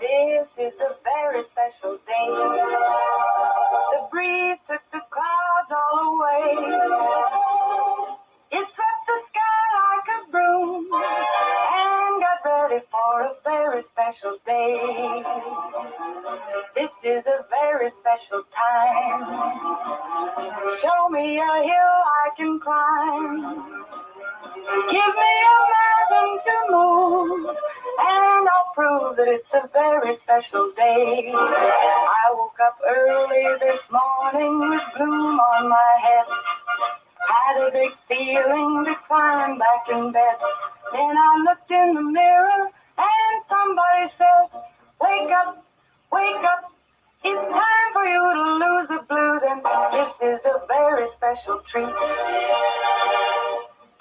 This is a very special day. The breeze took the clouds all away. It swept the sky like a broom and got ready for a very special day. This is a very special time. Show me a hill I can climb. Give me a mountain to move, and I'll prove that it's a very special day. I woke up early this morning with gloom on my head. Had a big feeling to climb back in bed. Then I looked in the mirror, and somebody said, wake up, wake up. It's time for you to lose the blues, and this is a very special treat.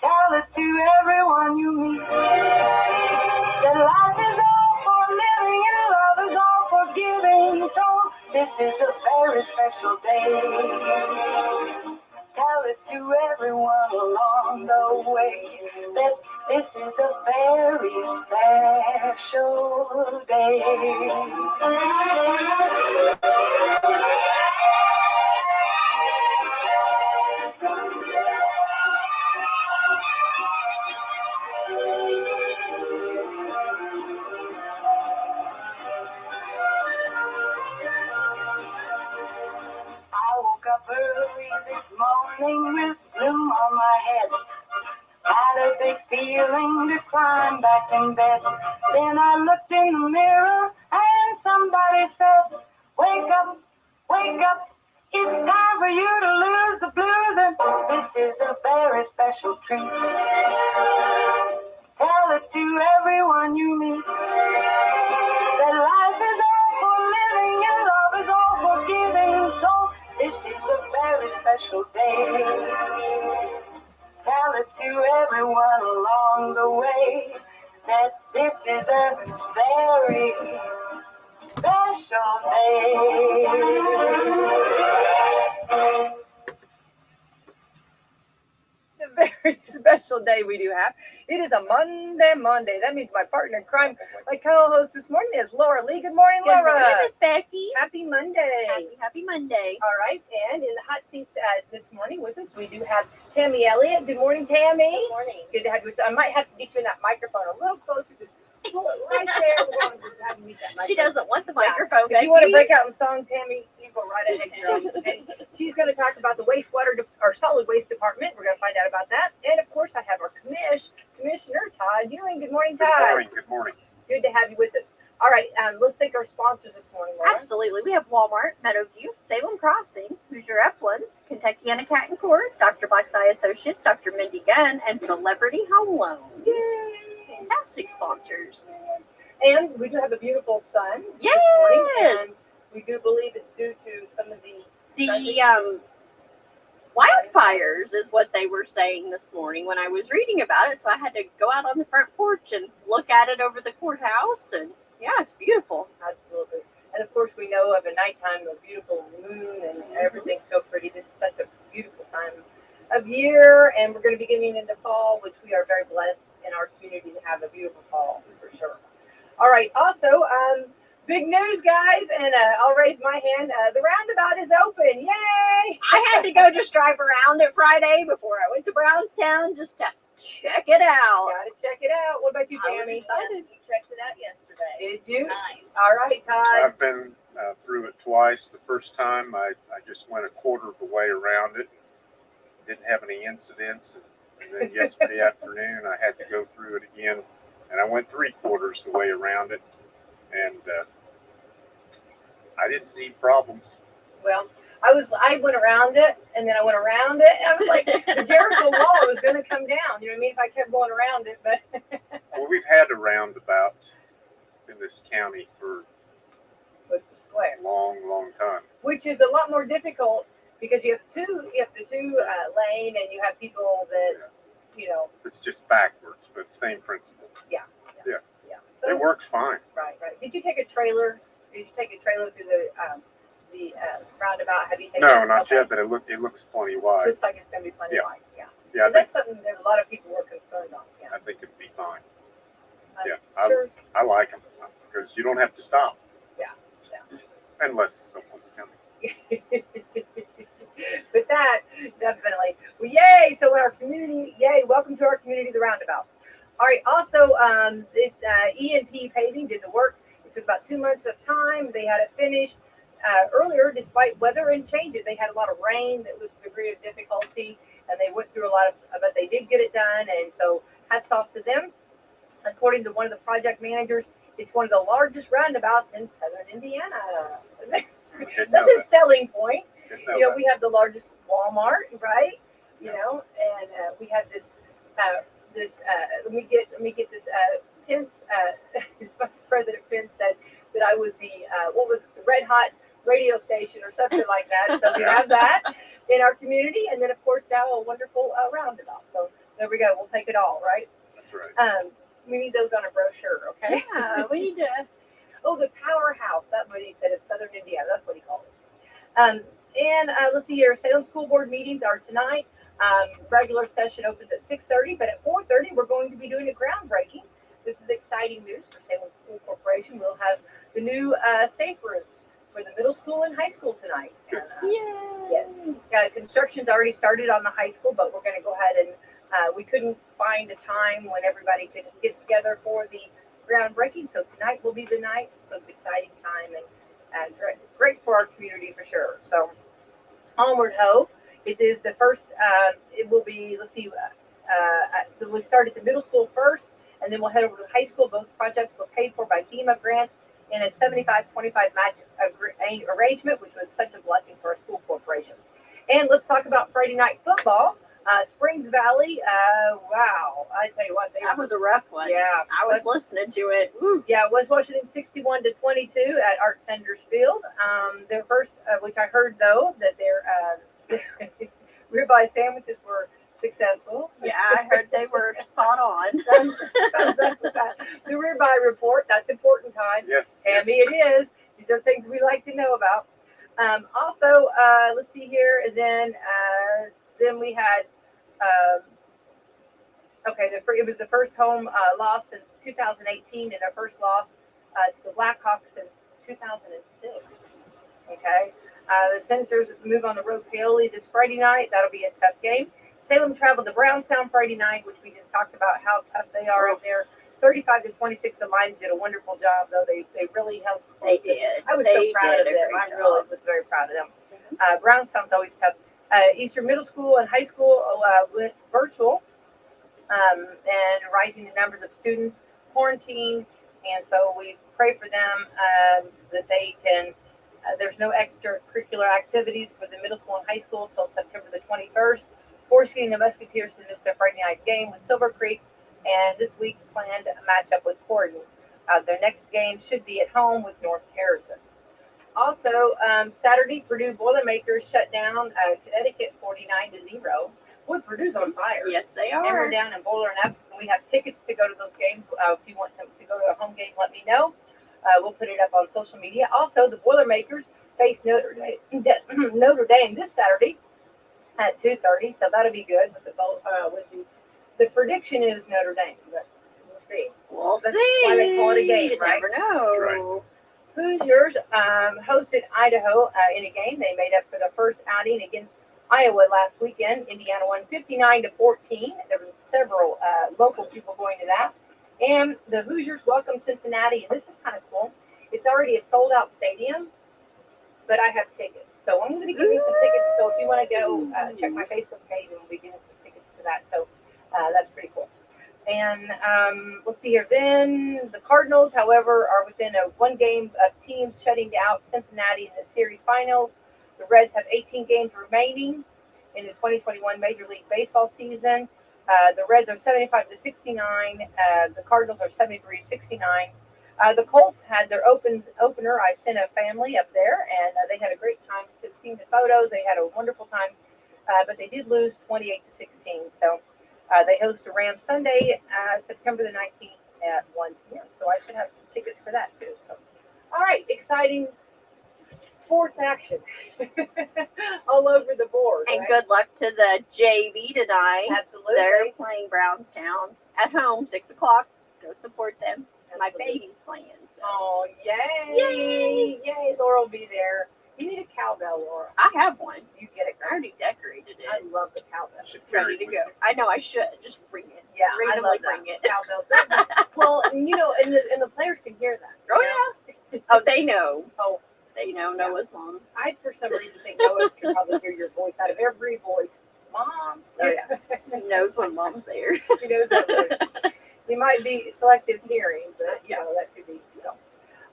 Tell it to everyone you meet, that life is all for living and love is all for giving. So this is a very special day. Tell it to everyone along the way that this is a very special day. I woke up early this morning with gloom on my head. Had a big feeling to climb back in bed. Then I looked in the mirror and somebody said, wake up, wake up. It's time for you to lose the blues, and this is a very special treat. Tell it to everyone you meet that life is all for living and love is all for giving. So this is a very special day. Tell it to everyone along the way that this is a very special day. A very special day we do have. It is a Monday. That means my partner in crime, my co-host this morning is Laura Lee. Good morning, Good Laura. morning, Miss Becky. Happy Monday. Happy Monday. All right, and in the hot seats this morning with us, we do have Tammy Elliott. Good morning, Tammy. Good morning. Good to have you. I might have to get you in that microphone a little closer. Just pull it right there. We're going to have you meet that microphone. She doesn't want the microphone, If Becky. you want to break out in song, Tammy, you go right ahead, girl. And she's going to talk about the wastewater or solid waste department. We're going to find out about that. And of course, I have our Commissioner Todd Ewen. Good morning, Todd. Good morning. Good morning. Good to have you with us. All right, let's thank our sponsors this morning, Laura. Absolutely. We have Walmart, Meadowview, Salem Crossing, Hoosier Uplands, Kentucky Anna Cat and Court, Dr. Black's Eye Associates, Dr. Mindy Gunn, and Celebrity Home Loans. Yay! Fantastic sponsors. And we do have a beautiful sun Yes. this morning, and we do believe it's due to some of the Wildfires is what they were saying this morning when I was reading about it. So I had to go out on the front porch and look at it over the courthouse. And yeah, it's beautiful. Absolutely. And of course, we know of a nighttime, a beautiful moon, and everything's so pretty. This is such a beautiful time of year, and we're going to be getting into fall, which we are very blessed in our community to have a beautiful fall for sure. All right. Also, big news, guys, and I'll raise my hand. The roundabout is open. Yay! I had to go just drive around it Friday before I went to Brownstown just to check it out. Gotta check it out. What about you, Tammy? Excited. You checked it out yesterday. Did you? Nice. All right, Todd. I've been through it twice. The first time I just went a quarter of the way around it. Didn't have any incidents. And then yesterday afternoon, I had to go through it again. And I went 3/4 the way around it. And I didn't see problems. Well, I went around it, and then I went around it, and I was like, the Jericho wall was going to come down. You know what I mean? If I kept going around it, but Well, we've had a roundabout in this county for with the square, a long, long time. which is a lot more difficult because you have the two lane, and you have people that It's just backwards, but same principle. yeah. So It works fine. right. Did you take a trailer? Did you take a trailer through the roundabout? Have you taken? No, not okay. yet, but it looks plenty wide. Looks like it's going to be plenty Yeah. wide. Yeah. Yeah, I think, That's something that a lot of people were concerned on. Yeah. I think it'd be fine. Yeah, Sure. I like them because you don't have to stop. Yeah. Unless someone's coming. But that, definitely. Well, yay! So in our community, yay! Welcome to our community, the Roundabout. All right. Also, E&P Paving did the work. It took about 2 months of time. They had it finished earlier, despite weather and changes. They had a lot of rain that was a degree of difficulty, and they went through a lot of, but they did get it done. And so, hats off to them. According to one of the project managers, it's one of the largest roundabouts in southern Indiana. That's a selling point. You know, we have the largest Walmart, right? You know, and we have this. Let me get this. Pence, Vice President Pence said that I was the what was it, the Red Hot radio station or something like that. So we have that in our community, and then of course now a wonderful roundabout. So there we go. We'll take it all, right? That's right. We need those on a brochure, okay? Yeah, we need to. Oh, the powerhouse. That's what he said of Southern Indiana. That's what he called it. And let's see here. Salem School Board meetings are tonight. Regular session opens at 6:30, but at 4:30 we're going to be doing a groundbreaking. This is exciting news for Salem School Corporation. We'll have the new safe rooms for the middle school and high school tonight. And, yes, construction's already started on the high school, but we're going to go ahead and we couldn't find a time when everybody could get together for the groundbreaking. So tonight will be the night. So it's an exciting time and great for our community for sure. So onward ho. It is the first. It will be. Let's see. We'll start at the middle school first, and then we'll head over to the high school. Both projects were paid for by FEMA grants in a 75-25 match arrangement, which was such a blessing for our school corporation. And let's talk about Friday night football. Springs Valley. Wow, I tell you what, That was a rough one. Yeah, I was listening to it. Woo. yeah, West Washington 61-22 at Art Sanders Field. Their first, which I heard though that their ribeye sandwiches were successful. Yeah, I heard they were spot on. Thumbs up with that. The ribeye report, that's important time. Yes. Tammy, it is. These are things we like to know about. Also, let's see here, and then we had. It was the first home loss since 2018, and our first loss to the Blackhawks since 2006. Okay. The Senators move on the road Paoli this Friday night. That'll be a tough game. Salem traveled to Brownstown Friday night, which we just talked about how tough they are up there. 35-26. The Lions did a wonderful job, though. They really helped. They did. I was so proud of them. I really was very proud of them. Brownstown's always tough. Eastern Middle School and High School went virtual, and rising the numbers of students quarantined, and so we pray for them that they can. There's no extracurricular activities for the middle school and high school until September the 21st, forcing the Musketeers to miss their Friday night game with Silver Creek, and this week's planned matchup with Corden. Their next game should be at home with North Harrison. Also, Saturday, Purdue Boilermakers shut down Connecticut 49-0. Boy, Purdue's on fire. Yes, they And are. we're down in Boiler and up. We have tickets to go to those games. If you want to go to a home game, let me know. We'll put it up on social media. Also, the Boilermakers face Notre Dame this Saturday at 2:30. So that'll be good. The prediction is Notre Dame, but we'll see. That's why they call it a game, You right? never know. Hoosiers hosted Idaho in a game. They made up for the first outing against Iowa last weekend. Indiana won 59-14. There were several local people going to that. And the Hoosiers welcome Cincinnati. And this is kind of cool. It's already a sold-out stadium, but I have tickets. So I'm going to be giving some tickets. So if you want to go check my Facebook page, and we'll be giving some tickets to that. So that's pretty cool. And we'll see here. Then the Cardinals, however, are within a one game of teams shutting out Cincinnati in the series finals. The Reds have 18 games remaining in the 2021 Major League Baseball season. The Reds are 75-69. The Cardinals are 73-69. The Colts had their opener. I sent a family up there, and they had a great time. Seeing the photos, they had a wonderful time, but they did lose 28-16. So they host the Rams Sunday, September the 19th at 1 p.m. So I should have some tickets for that too. So, all right, exciting sports action all over the board. And right? good luck to the JV tonight. Absolutely. They're playing Brownstown at home, 6 o'clock. go support them. My Absolutely. baby's playing. So. Oh, yay! Yay! Yay! Laura will be there. You need a cowbell, Laura. I have one. You get it. I already decorated I it. love the cowbell. You should carry Ready it to with go. you. I know I should. Just bring it. Yeah, I Randomly love that. bring it. Cowbell. Well, and and the players can hear that. Oh, yeah. Oh, they know. Oh, They know Yeah. Noah's mom. I for some reason think Noah can probably hear your voice out of every voice. Mom. Oh, yeah. Knows when mom's there. He knows that voice. He might be selective hearing, but that could be so.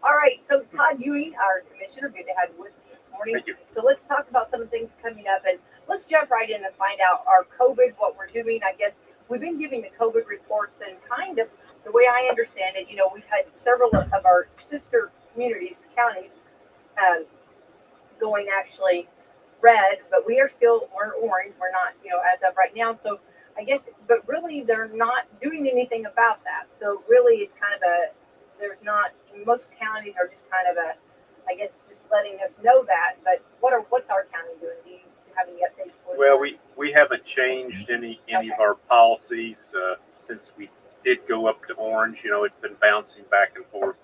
All right, so Todd Ewing, our commissioner, good to have you with us this morning. Thank you. So let's talk about some of the things coming up, and let's jump right in and find out our COVID, what we're doing. I guess we've been giving the COVID reports, and kind of the way I understand it, we've had several of our sister communities, counties, going actually red, but we're orange. We're not, as of right now. So I guess, but really they're not doing anything about that. So really it's kind of most counties are just kind of I guess just letting us know that, but what's our county doing? Do you have any updates for us? Well, we haven't changed any of our policies since we did go up to orange. It's been bouncing back and forth.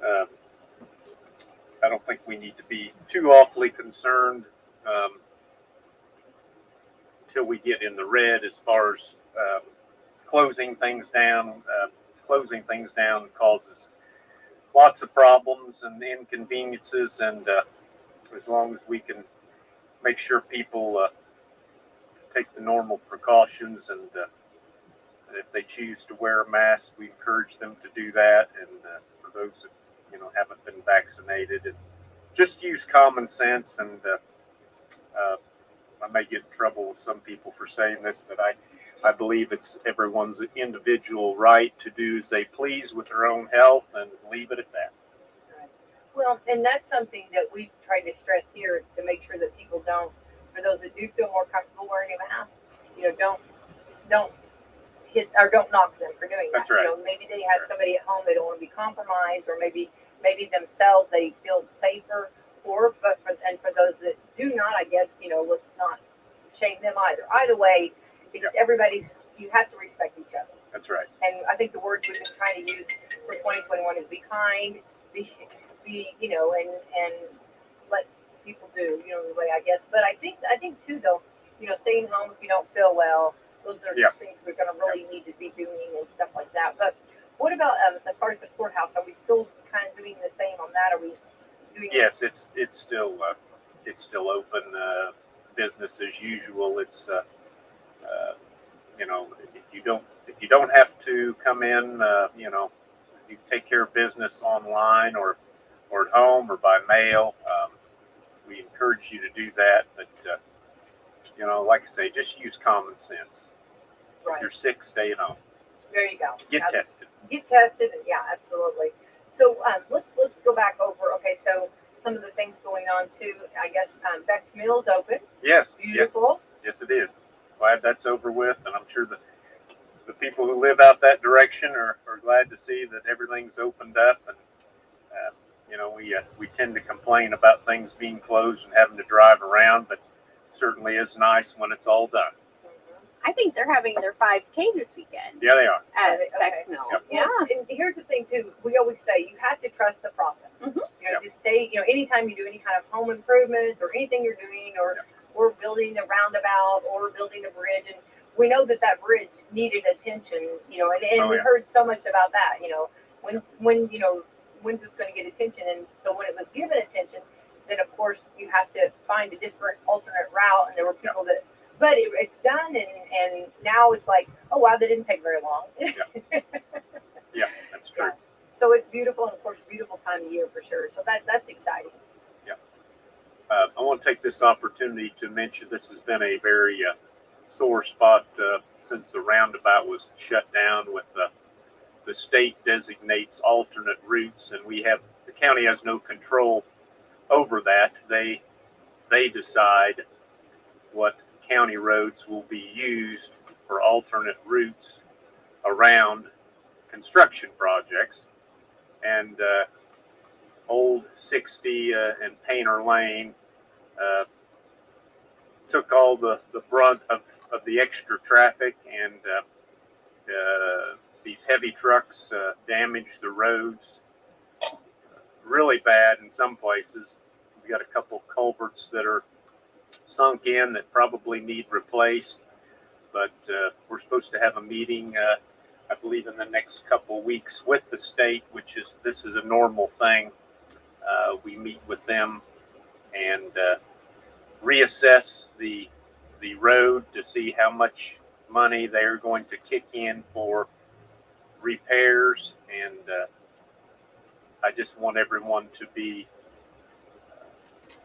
I don't think we need to be too awfully concerned until we get in the red as far as closing things down. Closing things down causes lots of problems and inconveniences, and as long as we can make sure people take the normal precautions, and if they choose to wear a mask, we encourage them to do that. And for those that haven't been vaccinated, and just use common sense. And I may get in trouble with some people for saying this, but I believe it's everyone's individual right to do as they please with their own health, and leave it at that. Well, and that's something that we try to stress here to make sure that people don't, for those that do feel more comfortable wearing a mask, don't hit or don't knock them for doing that. That's right. Maybe they have somebody at home they don't want to be compromised, or maybe themselves they feel safer. But for those that do not, I guess let's not shame them either. Either way, it's everybody's. You have to respect each other. That's right. And I think the words we've been trying to use for 2021 is be kind, be and let people do the way, I guess. But I think too though, staying home if you don't feel well, those are just things we're going to really need to be doing and stuff like that. But what about as far as the courthouse? Are we still kind of doing the same on that? Are we doing? Yes, it's still open, business as usual. It's if you don't have to come in, you take care of business online or at home or by mail. We encourage you to do that, but like I say, just use common sense. Right. If you're sick, stay at home. There you go. Get tested. Get tested, and absolutely. So let's go back over. Okay, so some of the things going on too. I guess Beck's Mill's open. Yes. Beautiful. Yes, it is. Glad that's over with, and I'm sure the people who live out that direction are glad to see that everything's opened up. And we tend to complain about things being closed and having to drive around, but it certainly is nice when it's all done. I think they're having their 5K this weekend. Yeah, they are. At Okay. Beck's Mill. Yep. Yeah. And here's the thing too. We always say you have to trust the process. Mhm. Just stay. Anytime you do any kind of home improvements or anything you're doing, or we're building a roundout or we're building a bridge, and we know that bridge needed attention. And we heard so much about that. When's this going to get attention? And so when it was given attention, then of course you have to find a different alternate route. And there were people that. But it's done, and now it's like, oh wow, that didn't take very long. Yeah, that's true. So it's beautiful, and of course, beautiful time of year for sure. So that's exciting. Yeah. I want to take this opportunity to mention this has been a very sore spot since the roundabout was shut down. With the state designates alternate routes, and the county has no control over that. They decide what county roads will be used for alternate routes around construction projects. And Old 60 and Painter Lane took all the brunt of the extra traffic, and these heavy trucks damage the roads really bad in some places. We got a couple culverts that are sunk in that probably need replaced, but we're supposed to have a meeting, I believe, in the next couple weeks with the state, this is a normal thing. We meet with them and reassess the road to see how much money they're going to kick in for repairs, and I just want everyone to be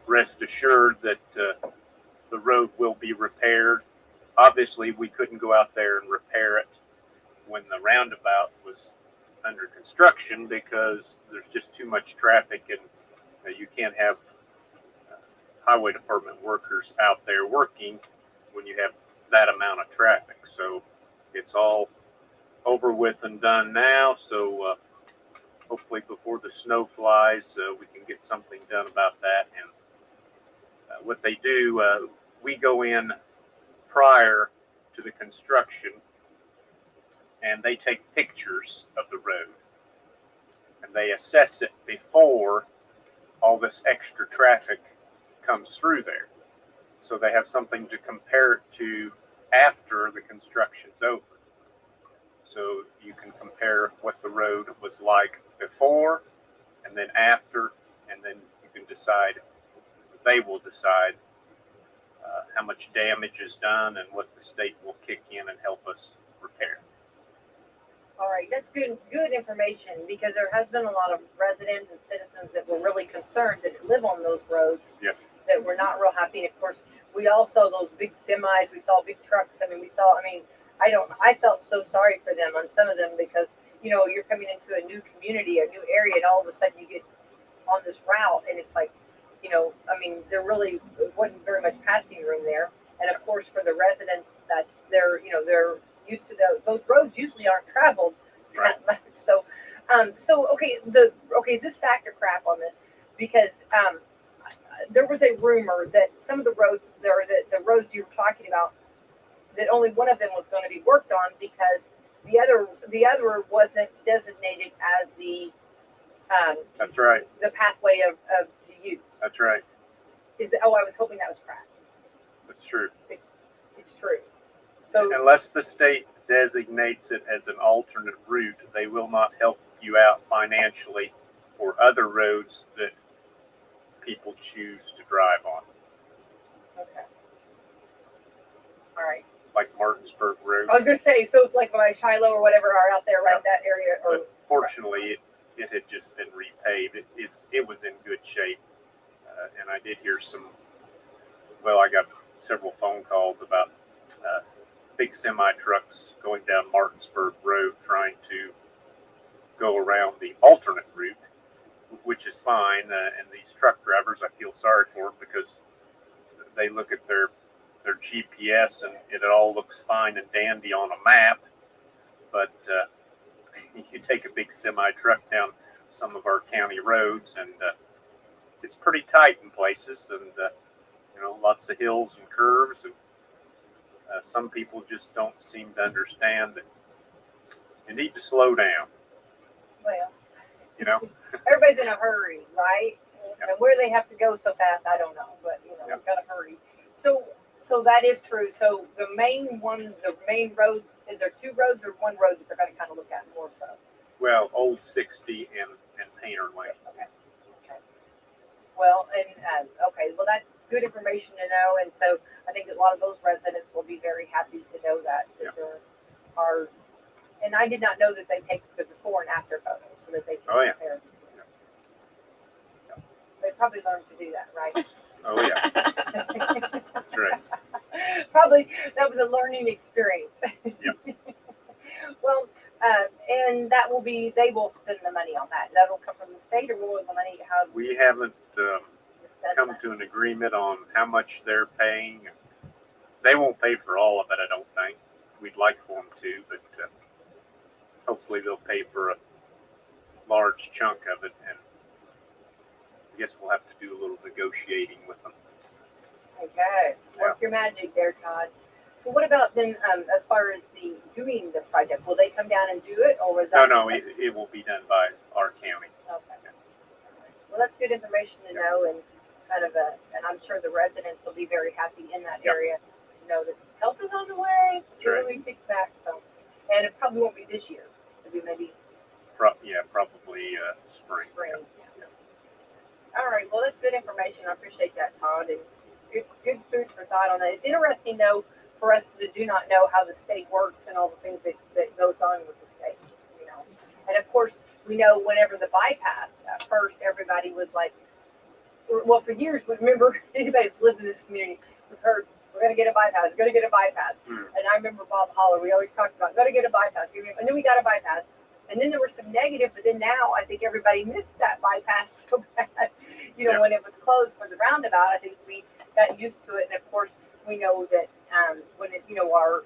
rest assured that the road will be repaired. Obviously, we couldn't go out there and repair it when the roundabout was under construction because there's just too much traffic, and you can't have highway department workers out there working when you have that amount of traffic. So it's all over with and done now. So hopefully before the snow flies, we can get something done about that. And what they do, we go in prior to the construction and they take pictures of the road and they assess it before all this extra traffic comes through there. So they have something to compare it to after the construction's over. So you can compare what the road was like before and then after, and then you can decide, they will decide how much damage is done and what the state will kick in and help us repair. All right, that's good information, because there has been a lot of residents and citizens that were really concerned that live on those roads. Yes. That were not real happy. And of course, we also, those big semis, we saw big trucks. I felt so sorry for them on some of them, because, you're coming into a new community, a new area, and all of a sudden you get on this route and it's like, there really wasn't very much passing room there. And of course, for the residents, they're used to those roads usually aren't traveled that much. So, is this fact or crap on this? Because there was a rumor that some of the roads there, the roads you were talking about, that only one of them was going to be worked on because the other wasn't designated as the That's right. the pathway of to use. That's right. I was hoping that was crap. That's true. It's true. So unless the state designates it as an alternate route, they will not help you out financially for other roads that people choose to drive on. Okay. All right. Like Martinsburg Road. I was going to say, so it's like my Shiloh or whatever are out there, right? That area. But fortunately, it had just been repaved. It was in good shape. And I did hear I got several phone calls about big semi trucks going down Martinsburg Road trying to go around the alternate route, which is fine. And these truck drivers, I feel sorry for, because they look at their GPS and it all looks fine and dandy on a map. But you take a big semi truck down some of our county roads and it's pretty tight in places, and lots of hills and curves, and some people just don't seem to understand that you need to slow down. Well, everybody's in a hurry, right? Yeah. And where they have to go so fast, I don't know, but Yeah. I've got to hurry. So that is true. So the main roads, is there two roads or one road that they're going to kind of look at more so? Well, Old 60 and Painter Lane. Okay. Well, well, that's good information to know, and so I think that a lot of those residents will be very happy to know that there are. And I did not know that they take the before and after photos so that they can compare. Yeah. They probably learned to do that, right? Oh yeah, that's right. Probably that was a learning experience. Yep. Well, and they will spend the money on that. That'll come from the state, or will the money have? We haven't come to an agreement on how much they're paying. They won't pay for all of it, I don't think. We'd like for them to, but hopefully they'll pay for a large chunk of it, and I guess we'll have to do a little negotiating with them. Okay, work your magic there, Todd. So what about then, as far as the doing the project? Will they come down and do it, or was No, that? no, it will be done by our county. Okay. Well, that's good information to know, and kind of and I'm sure the residents will be very happy in that Yep. area to know that help is on the way. That's right. We take back. So, and it probably won't be this year. It'll be maybe Probably spring. spring. Yeah. All right. Well, that's good information. I appreciate that, Todd, and good food for thought on that. It's interesting, though, for us to do not know how the state works and all the things that goes on with the state, you know. And of course, we know whenever the bypass, at first everybody was like, well, for years, we remember anybody that's lived in this community, we've heard, we're going to get a bypass, going to get a bypass. Mm. And I remember Bob Holler, we always talked about, going to get a bypass. And then we got a bypass. And then there was some negative, but then now I think everybody missed that bypass so bad. You know, Yeah. when it was closed for the roundabout, I think we got used to it. And of course, we know that when it, you know, our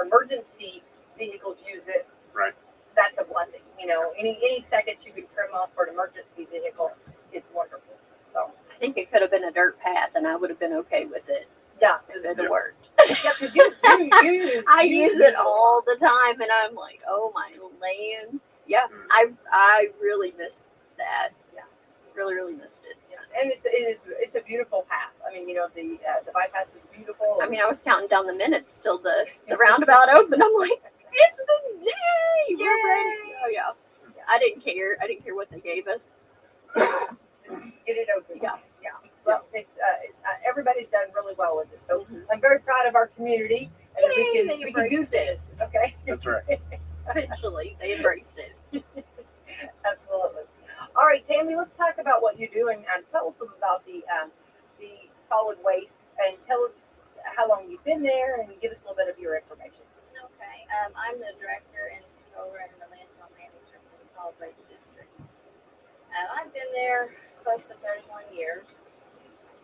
emergency vehicles use it, Right. that's a blessing. You know, any seconds you can trim off for an emergency vehicle is wonderful. So I think it could have been a dirt path, and I would have been okay with it yeah, if it had Yeah. worked. yeah, because you I use it all the time, and I'm like, oh my lands. Yeah, Mm. I really missed that. Yeah. Really missed it. Yeah. And it's a beautiful path. I mean, you know, the bypass is beautiful. I mean, I was counting down the minutes till the roundabout opened. I'm like, it's the day. We're ready. Oh yeah. I didn't care. I didn't care what they gave us. just get it open. Yeah. Yeah. Well, it's everybody's done really well with it. So Mhm. I'm very proud of our community, and that Yay, we they can do embraced this. Okay. That's right. Eventually, they embraced it. Absolutely. All right, Tammy, let's talk about what you're doing and tell us about the solid waste and tell us how long you've been there and give us a little bit of your information. Okay, I'm the director and controller and the landfill manager for the solid waste district. I've been there close to 31 years.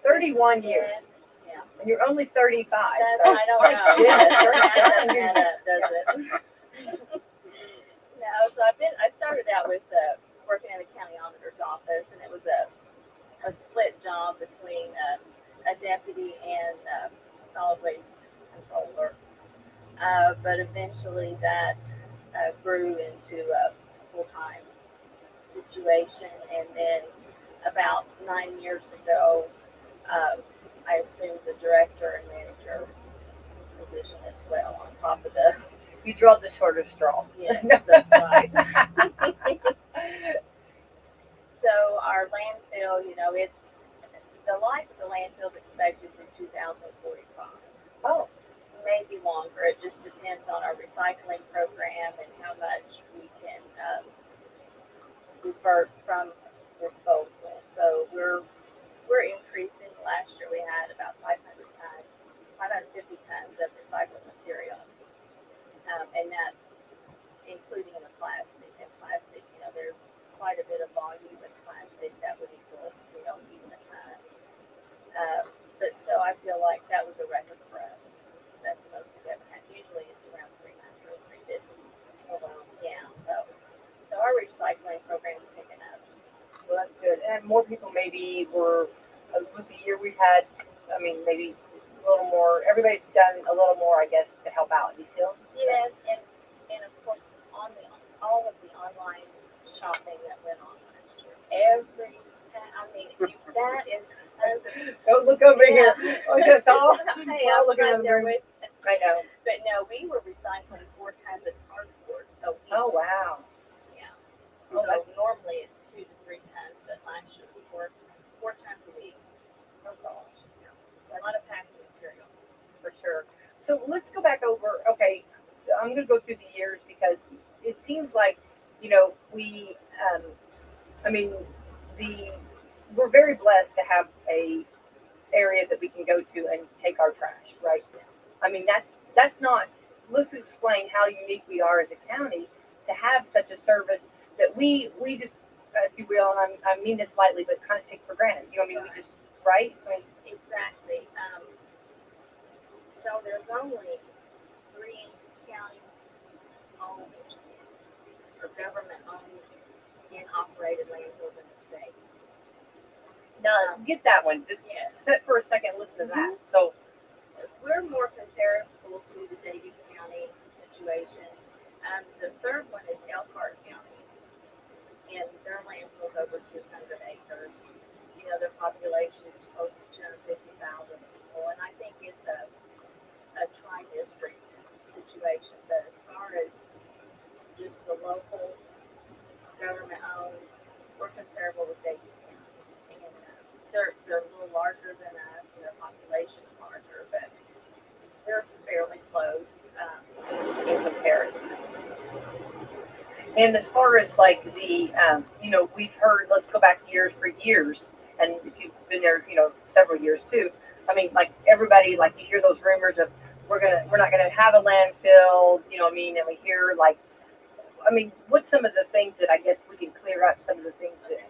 31 years. Yes, yeah. And you're only 35. That's, So I don't my know. goodness, That 31 doesn't add up, does it? No, so I started out with working in the county auditor's office, and it was a split job between a deputy and solid waste controller. But eventually that grew into a full-time situation, and then about 9 years ago, I assumed the director and manager position as well on top of the. you draw the shortest straw. Yes, that's right. So our landfill, you know, it's the life of the landfill is expected through 2045. Oh, Maybe longer. It just depends on our recycling program and how much we can divert from disposal. So we're increasing. Last year we had about 550 tons of recycled material, and that's including the plastic. And plastic, you know, there's quite a bit of volume in plastic that would equal, you know, even a ton. But still, I feel like that was a record for us. That's the most we've ever had. Usually it's around 300 or 350. oh wow. Yeah, so our recycling program is picking up. Well, that's good. And more people maybe were, with the year we've had, I mean, maybe a little more, everybody's done a little more, I guess, to help out. You feel? Yes, and of course all of the online shopping that went on last year. That is tons of. Don't look over here. Oh, just all. Hey, Well, I'm look right at there them. with. I know. But no, we were recycling 4 tons of cardboard a week. Oh, wow. Yeah. Oh, So that's- normally it's 2 to 3 tons, but last year was 4 tons a week. Oh, gosh. A lot of packing material. For sure. So let's go back over. Okay, I'm going to go through the years because it seems like, you know, we, I mean, we're very blessed to have a area that we can go to and take our trash, right? I mean, that's not. Let's explain how unique we are as a county to have such a service that we just, if you will, and I mean this lightly, but kind of take for granted. You know, what I mean, we just right. I mean, Exactly. So there's only 3 county-owned or government-owned and operated landfills in the state. now get that one. Just Yes. sit for a second, and listen to that. So We're more local to the Davies County situation. The third one is Elkhart County, and their landfill is over 200 acres. You know, their population is close to 250,000 people, and I think it's a tri-district situation. But as far as just the local government owned, we're comparable with Davies County, and they're a little larger than us, and their population's larger, but they're fairly close in comparison. And as far as like the, we've heard, let's go back years for years, and if you've been there, several years too. I mean, like everybody, like you hear those rumors of we're not gonna have a landfill, and we hear like, what's some of the things that I guess we can clear up some of the things that.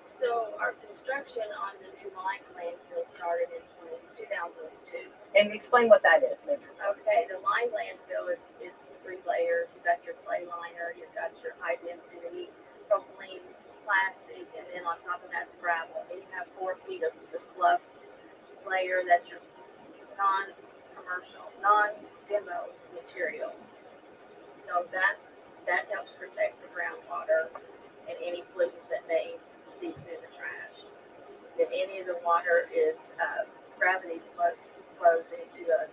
So our construction on the new lime landfill started in 2002. And explain what that is, maybe. Okay, the lime landfill, it's 3 layers. You've got your clay liner, you've got your high density propylene plastic, and then on top of that's gravel. Then you have 4 feet of the fluff layer that's your non-commercial, non-demo material. So that helps protect the groundwater and any pollutants that may seep through the trash. Then any of the water is gravity flows into a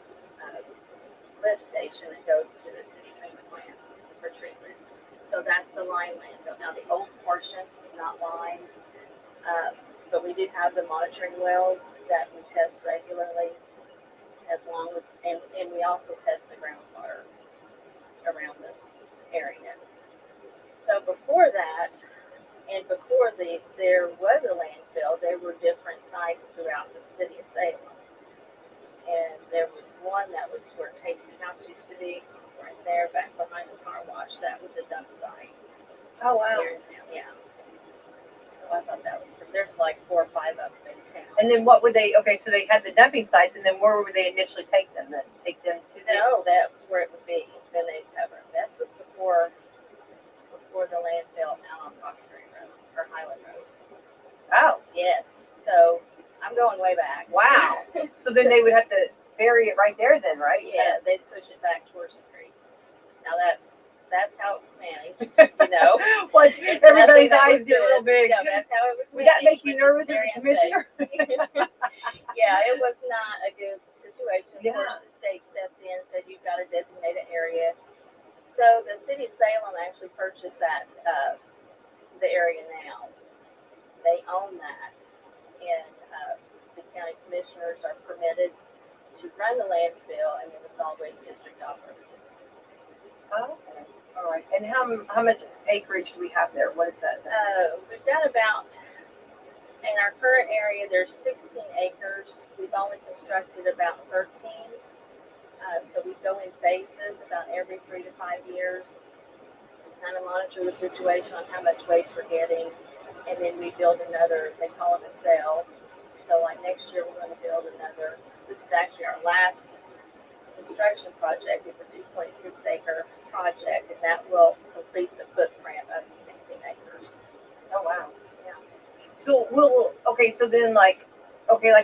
lift station that goes to the city treatment plant for treatment. So that's the lime landfill. Now the old portion is not limed, but we do have the monitoring wells that we test regularly, as long as and we also test the groundwater around the area. So before that, and before there was a landfill, there were different sites throughout the city of Salem. And there was one that was where Tasty House used to be, right there back behind the car wash. That was a dump site. Oh, wow. Here in town, yeah. So I thought that was pretty. There's like 4 or 5 of them in town. And then what would they? Okay, so they had the dumping sites, and then where would they initially take them? Then take them to the. No, that's where it would be. Then they'd cover them. This was before the landfill out on Foxbury Road or Highland Road. Oh, Yes. So I'm going way back. wow. So then they would have to bury it right there, then, right? Yeah, they'd push it back towards the creek. Now that's how it was managed. Well, It's everybody's nothing that eyes was get good. real big. No, that's how it was Would that make managed, you which is nervous as very a commissioner? Yeah, it was not a good situation. Of Yeah. course, the state stepped in and said you've got to designate an area. So the city of Salem actually purchased that the area now. They own that, and the county commissioners are permitted to run the landfill, and then the solid waste district operates it. Oh, okay. All right. And how much acreage do we have there? What is that? We've got about, in our current area, there's 16 acres. We've only constructed about 13. So we go in phases about every 3 to 5 years. We kind of monitor the situation on how much waste we're getting. And then we build another, they call it a cell. So like next year, we're going to build another, which is actually our last construction project. It's a 2.6 acre project, and that will complete the footprint of the 16 acres. Oh, wow. Yeah. So so then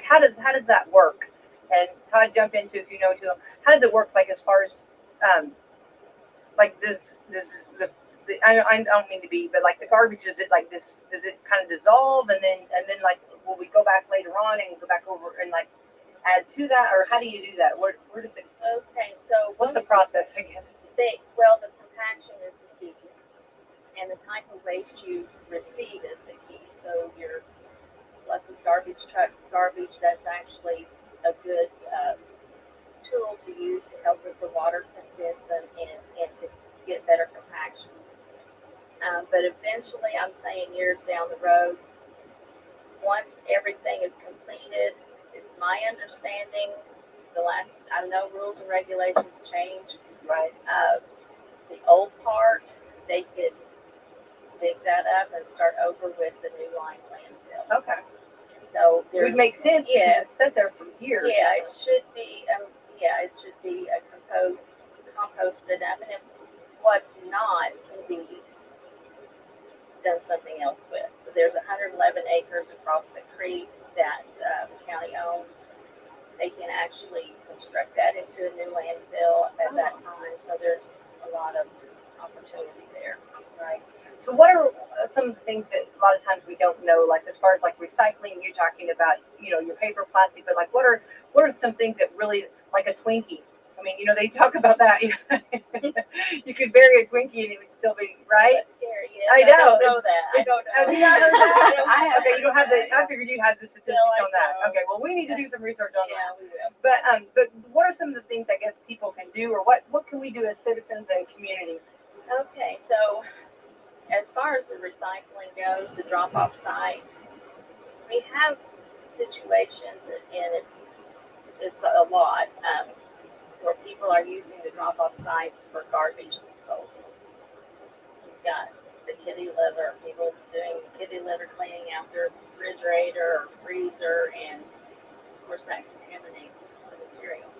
how does that work? And Todd, jump into if you know too. How does it work? Like as far as I don't mean to be, but like the garbage, is it like this? Does it kind of dissolve and then like will we go back later on and go back over and like add to that, or how do you do that? Where does it? Okay, so What's the process? I guess. The compaction is the key, and the type of waste you receive is the key. So your like with garbage truck garbage, that's actually a good tool to use to help with the water condensation and to get better compaction. But eventually, I'm saying years down the road, once everything is completed, it's my understanding, I know rules and regulations change. Right. The old part, they could dig that up and start over with the new lime landfill. Okay. So It would make sense because Yeah, it's sat there for years. yeah, it should be. It should be composted up, and if what's not can be done something else with. But there's 111 acres across the creek that the county owns, they can actually construct that into a new landfill at that time. So there's a lot of opportunity there. Right. So what are some of the things that a lot of times we don't know, like as far as like recycling, you're talking about, your paper, plastic, but like what are some things that really, like a Twinkie? I mean, they talk about that. You could bury a Twinkie and it would still be, right? That's scary. Yes, I know. I don't know that. I don't know. Have you not heard that? I don't Okay, you don't have the, I know. figured you had the statistics No, I on that. don't. Okay, well, we need to do some research on that. Yeah, we will. But what are some of the things I guess people can do, or what can we do as citizens and community? Okay, so as far as the recycling goes, the drop-off sites, we have situations, and it's a lot, where people are using the drop-off sites for garbage disposal. We've got the kitty litter, people's doing kitty litter, cleaning out their refrigerator or freezer, and of course that contaminates the material,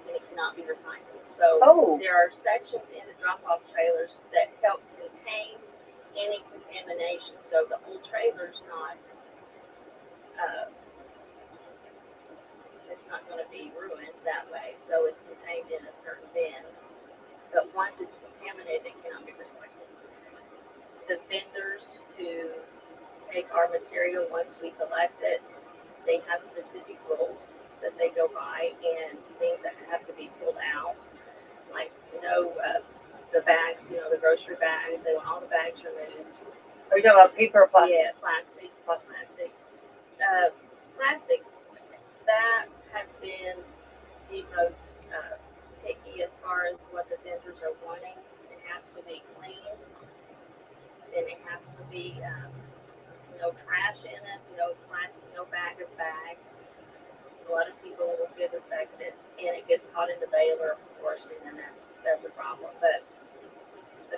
and it cannot be recycled. So there are sections in the drop-off trailers that help contain any contamination, so the whole trailer's not, it's not going to be ruined that way. So it's contained in a certain bin, but once it's contaminated, it cannot be recycled. The vendors who take our material once we collect it, they have specific rules that they go by and things that have to be pulled out, like the bags, the grocery bags. They want all the bags removed. Are you talking about paper or plastic? Yeah, plastic. Plastics, that has been the most picky as far as what the vendors are wanting. It has to be clean, and it has to be no trash in it, no plastic, no bag of bags. A lot of people will give us bags and it gets caught in the baler, of course, and then that's a problem. But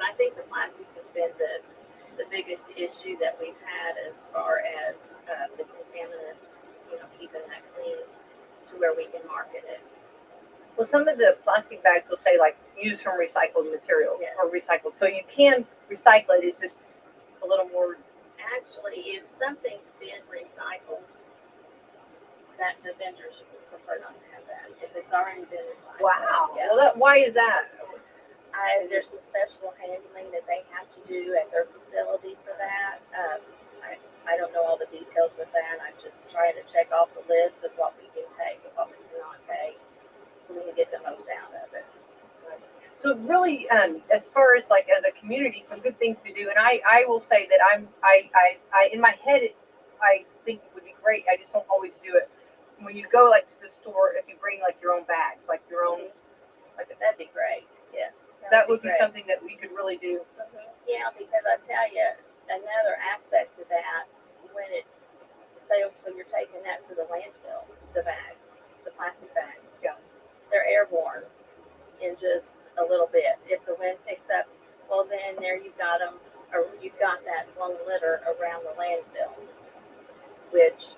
I think the plastics has been the biggest issue that we've had as far as the contaminants, keeping that clean to where we can market it. Well, some of the plastic bags will say like used from recycled material or recycled. So you can recycle it. It's just a little more. Actually, if something's been recycled, that the vendors would prefer not to have that. If it's already been recycled. Wow. Yeah. Well, why is that? There's some special handling that they have to do at their facility for that. I don't know all the details with that. I'm just trying to check off the list of what we can take and what we cannot take, so we can get the most out of it. So really, as far as like as a community, some good things to do. And I will say that I in my head, I think it would be great. I just don't always do it. When you go like to the store, if you bring like your own bags, like your own, like that'd be great. Yes, that would be something that we could really do. Mm-hmm. Yeah, because I tell you, another aspect to that, when so you're taking that to the landfill, the bags, the plastic bags. Yeah. They're airborne in just a little bit. If the wind picks up, well then there you've got them, or you've got that blown litter around the landfill, which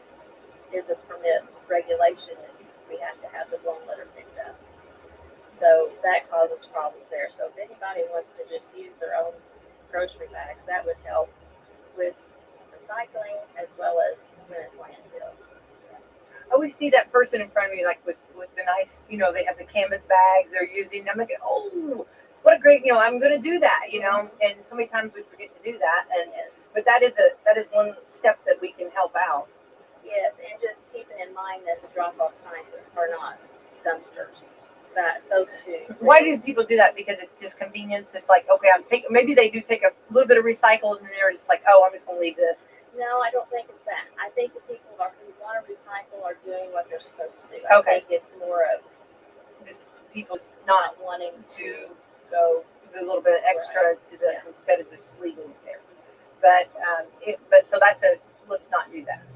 is a permit regulation that we have to have the blown litter picked up. So that causes problems there. So if anybody wants to just use their own grocery bags, that would help with recycling as well as when it's landfill. I always see that person in front of me, like with the nice, they have the canvas bags they're using. I'm like, oh, what a great, I'm going to do that, And so many times we forget to do that, but that is one step that we can help out. Yes, and just keeping in mind that the drop-off signs are not dumpsters. That those two. Why do people do that? Because it's just convenience. It's like, okay, maybe they do take a little bit of recycle, and then they're just like, oh, I'm just going to leave this. No, I don't think it's that. I think the people who want to recycle are doing what they're supposed to do. Okay. I think it's more of just people not wanting to go a little bit extra to the instead of just leaving it there. But so let's not do that.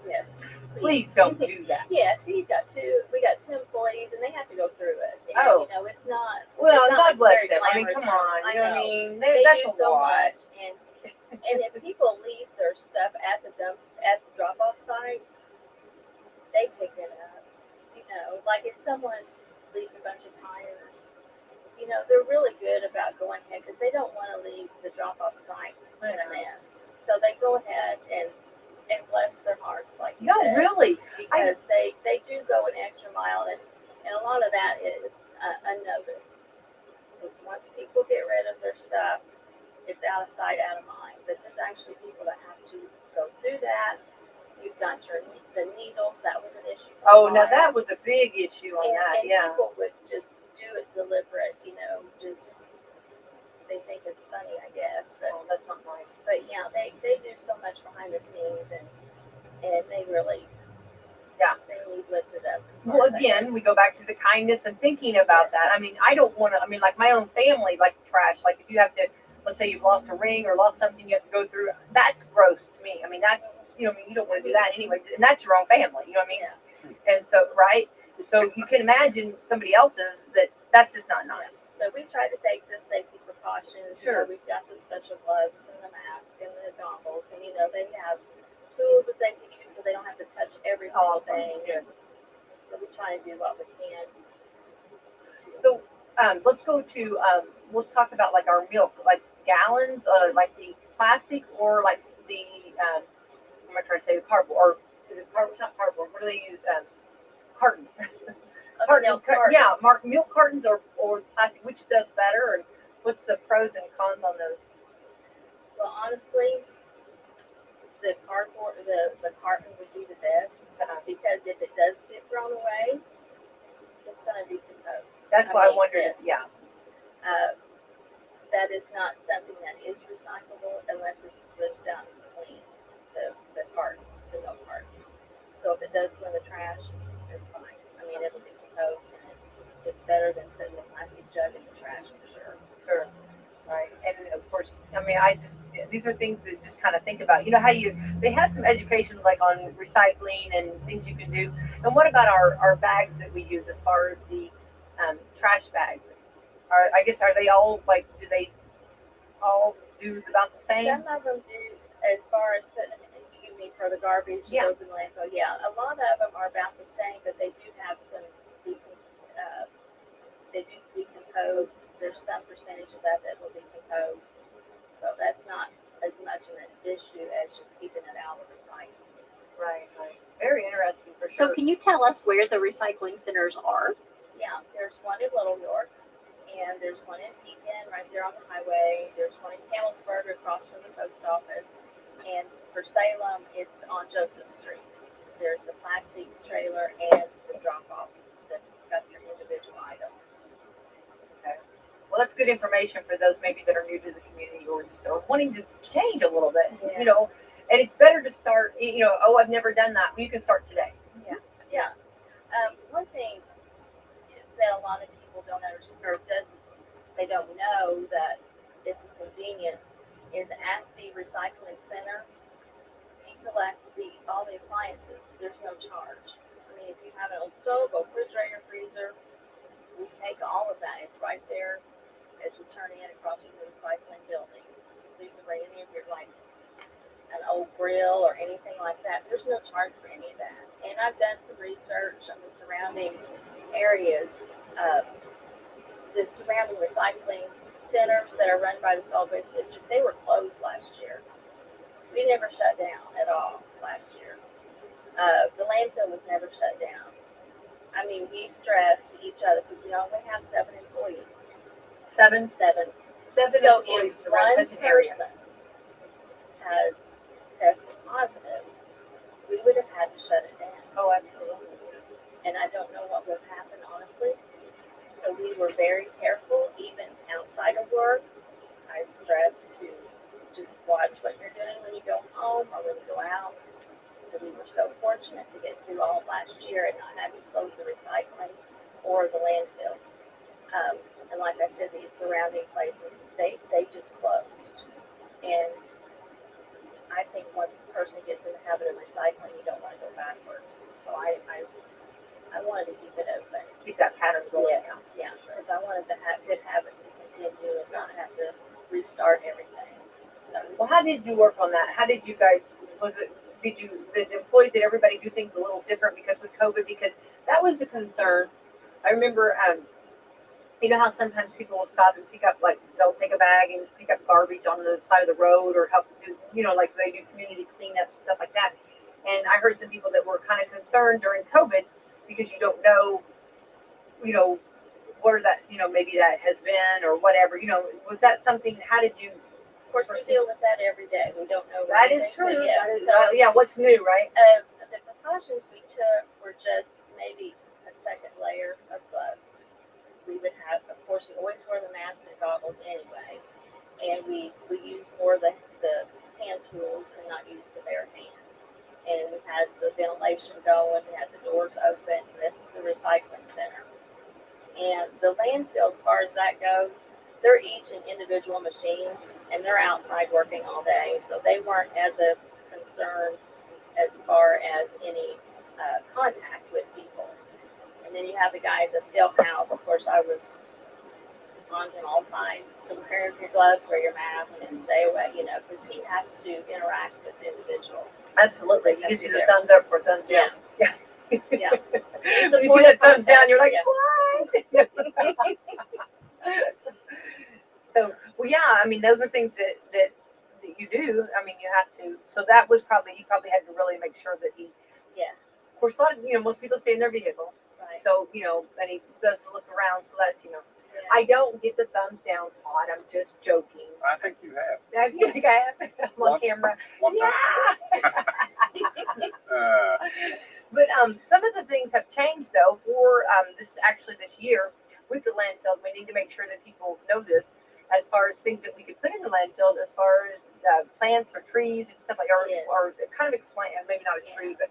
Yes. Please don't do that. Yes, we got two employees, and they have to go through it. And, it's not. Well, it's not God bless very them. I mean, glamorous. come on. You know what I mean? They That's do a so lot. much, and if people leave their stuff at the drop-off sites, they pick it up. Like if someone leaves a bunch of tires, they're really good about going ahead because they don't want to leave the drop-off sites in a mess. So they go ahead and bless their hearts, like you said. No, really. Because they go an extra mile, and a lot of that is unnoticed. Because once people get rid of their stuff, it's out of sight, out of mind. But there's actually people that have to go through that. You've got the needles. That was an issue. For a Oh, now while. that was a big issue on that. And Yeah. people would just do it deliberate, just they think it's funny, I guess. But Oh, that's not nice. but yeah, they do so much behind the scenes, and they really they need lifted up. As far Well, as I again, guess. we go back to the kindness and thinking about Yes. that. I mean, I don't want to. I mean, like my own family, like trash. Like if you have to, let's say you've lost a ring or lost something, you have to go through. That's gross to me. I mean, that's I mean, you don't want to do that anyway, and that's your own family. You know what I mean? Yeah. And so, right. So you can imagine somebody else's that's just not nice. But we try to take the safety precautions. Sure. We've got the special gloves and the mask and the goggles, and they have tools that they can use so they don't have to touch every single Awesome. thing. Good. So we try to do what we can. So let's go to let's talk about like our milk, like gallons, like the plastic or like the I'm gonna try to say the cardboard or is it cardboard? It's not cardboard. What do they use? Carton. Milk carton. Yeah, milk cartons or plastic. Which does better, and what's the pros and cons on those? Well, honestly, the cardboard, the carton would be the best because if it does get thrown away, it's going to decompose. That's why I mean, wondered. yes. Yeah. That is not something that is recyclable unless it's rinsed out and clean. The carton, the milk carton. So if it does go in the trash, it's fine. I mean, it'll decompose, and it's better than putting the plastic jug in the trash for sure. Sure. Right. And of course, I mean, these are things that just kind of think about. You know how they have some education like on recycling and things you can do. And what about our bags that we use as far as the trash bags? Are they all like? Do they all do about the same? Some of them do, as far as putting you mean for the garbage Yeah. goes in the landfill. Yeah, a lot of them are about the same, but they do have some. They do decompose. There's some percentage of that will decompose. So that's not as much of an issue as just keeping it out of recycling. Right. Very interesting for So sure. can you tell us where the recycling centers are? Yeah, there's one in Little York, and there's one in Pekin right there on the highway. There's one in Campbellsburg across from the post office. And for Salem, it's on Joseph Street. There's the plastics trailer and the drop-off that's got your individual items. Well, that's good information for those maybe that are new to the community or just are wanting to change a little bit. Yeah. You know, and it's better to start. Oh, I've never done that. Well, you can start today. Yeah. One thing that a lot of people don't understand, or just they don't know that it's a convenience, is at the recycling center, you collect all the appliances. There's no charge. I mean, if you have an old stove, a refrigerator, freezer, we take all of that. It's right there as you turn in across from the recycling building. So you can bring any of your an old grill or anything like that. There's no charge for any of that. And I've done some research on the surrounding areas, the surrounding recycling centers that are run by the solid waste district. They were closed last year. We never shut down at all last year. The landfill was never shut down. I mean, we stressed each other because we only have 7 employees. Seven So employees if to run one such an area. person had tested positive, we would have had to shut it down. Oh, absolutely. And I don't know what would happen, honestly. So we were very careful, even outside of work. I stress to just watch what you're doing when you go home or when you go out. So we were so fortunate to get through all of last year and not have to close the recycling or the landfill. And like I said, these surrounding places, they just closed. And I think once a person gets in the habit of recycling, you don't want to go backwards. So I wanted to keep it open. Keep that pattern going. Yeah, because I wanted to have good habits to continue and not have to restart everything. So Well, how did you work on that? How did you guys? The employees, did everybody do things a little different because with COVID? Because that was a concern. I remember, you know how sometimes people will stop and pick up, like they'll take a bag and pick up garbage on the side of the road or help do, like they do community cleanups and stuff like that. And I heard some people that were kind of concerned during COVID because you don't know, where that, maybe that has been or whatever. Was that something? How did you? Of course, we deal with that every day. We don't know. That is anything, true. but yeah. That is, So, yeah. What's new, right? the precautions we took were just maybe a second layer of gloves. We would have, of course, we always wear the mask and goggles anyway, and we use more the hand tools and not use the bare hands. And we had the ventilation going, we had the doors open. This is the recycling center. And the landfill, as far as that goes, they're each in individual machines, and they're outside working all day, so they weren't as a concern as far as any contact with people. And then you have the guy at the scale house. Of course, I was on him all the time. Wear your gloves, wear your mask, and stay away, because he has to interact with the individual. Absolutely. He gives you the thumbs up or thumbs down. Yeah. Yeah. When you see that thumbs down, you're like, yeah. what? So, well, yeah, I mean, those are things that you do. I mean, you have to. So that was he probably had to really make sure that he. Yeah. Of course, a lot of, most people stay in their vehicle. Right. So, and he does look around. So that's, Yeah. I don't get the thumbs down, Todd. I'm just joking. I think you have. You think I have? I'm on Once. camera. One time. Yeah. But some of the things have changed though for this year with the landfill. We need to make sure that people know this as far as things that we could put in the landfill, as far as plants or trees and stuff like that, Yes. or kind of explain, maybe not a tree, but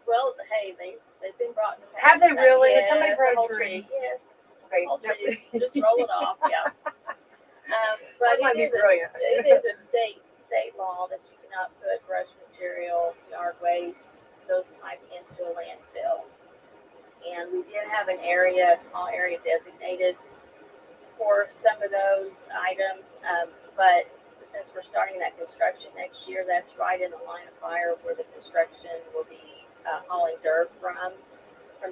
Well, hey, they've been brought in the past. have they really? Yes, Somebody a brought whole a tree. Yes. Okay, Whole tree. Just roll it off. Yeah. But that might be it brilliant. is a state law that you cannot put brush material, yard waste, those type into a landfill. And we did have a small area designated for some of those items, but since we're starting that construction next year, that's right in the line of fire where the construction will be hauling dirt from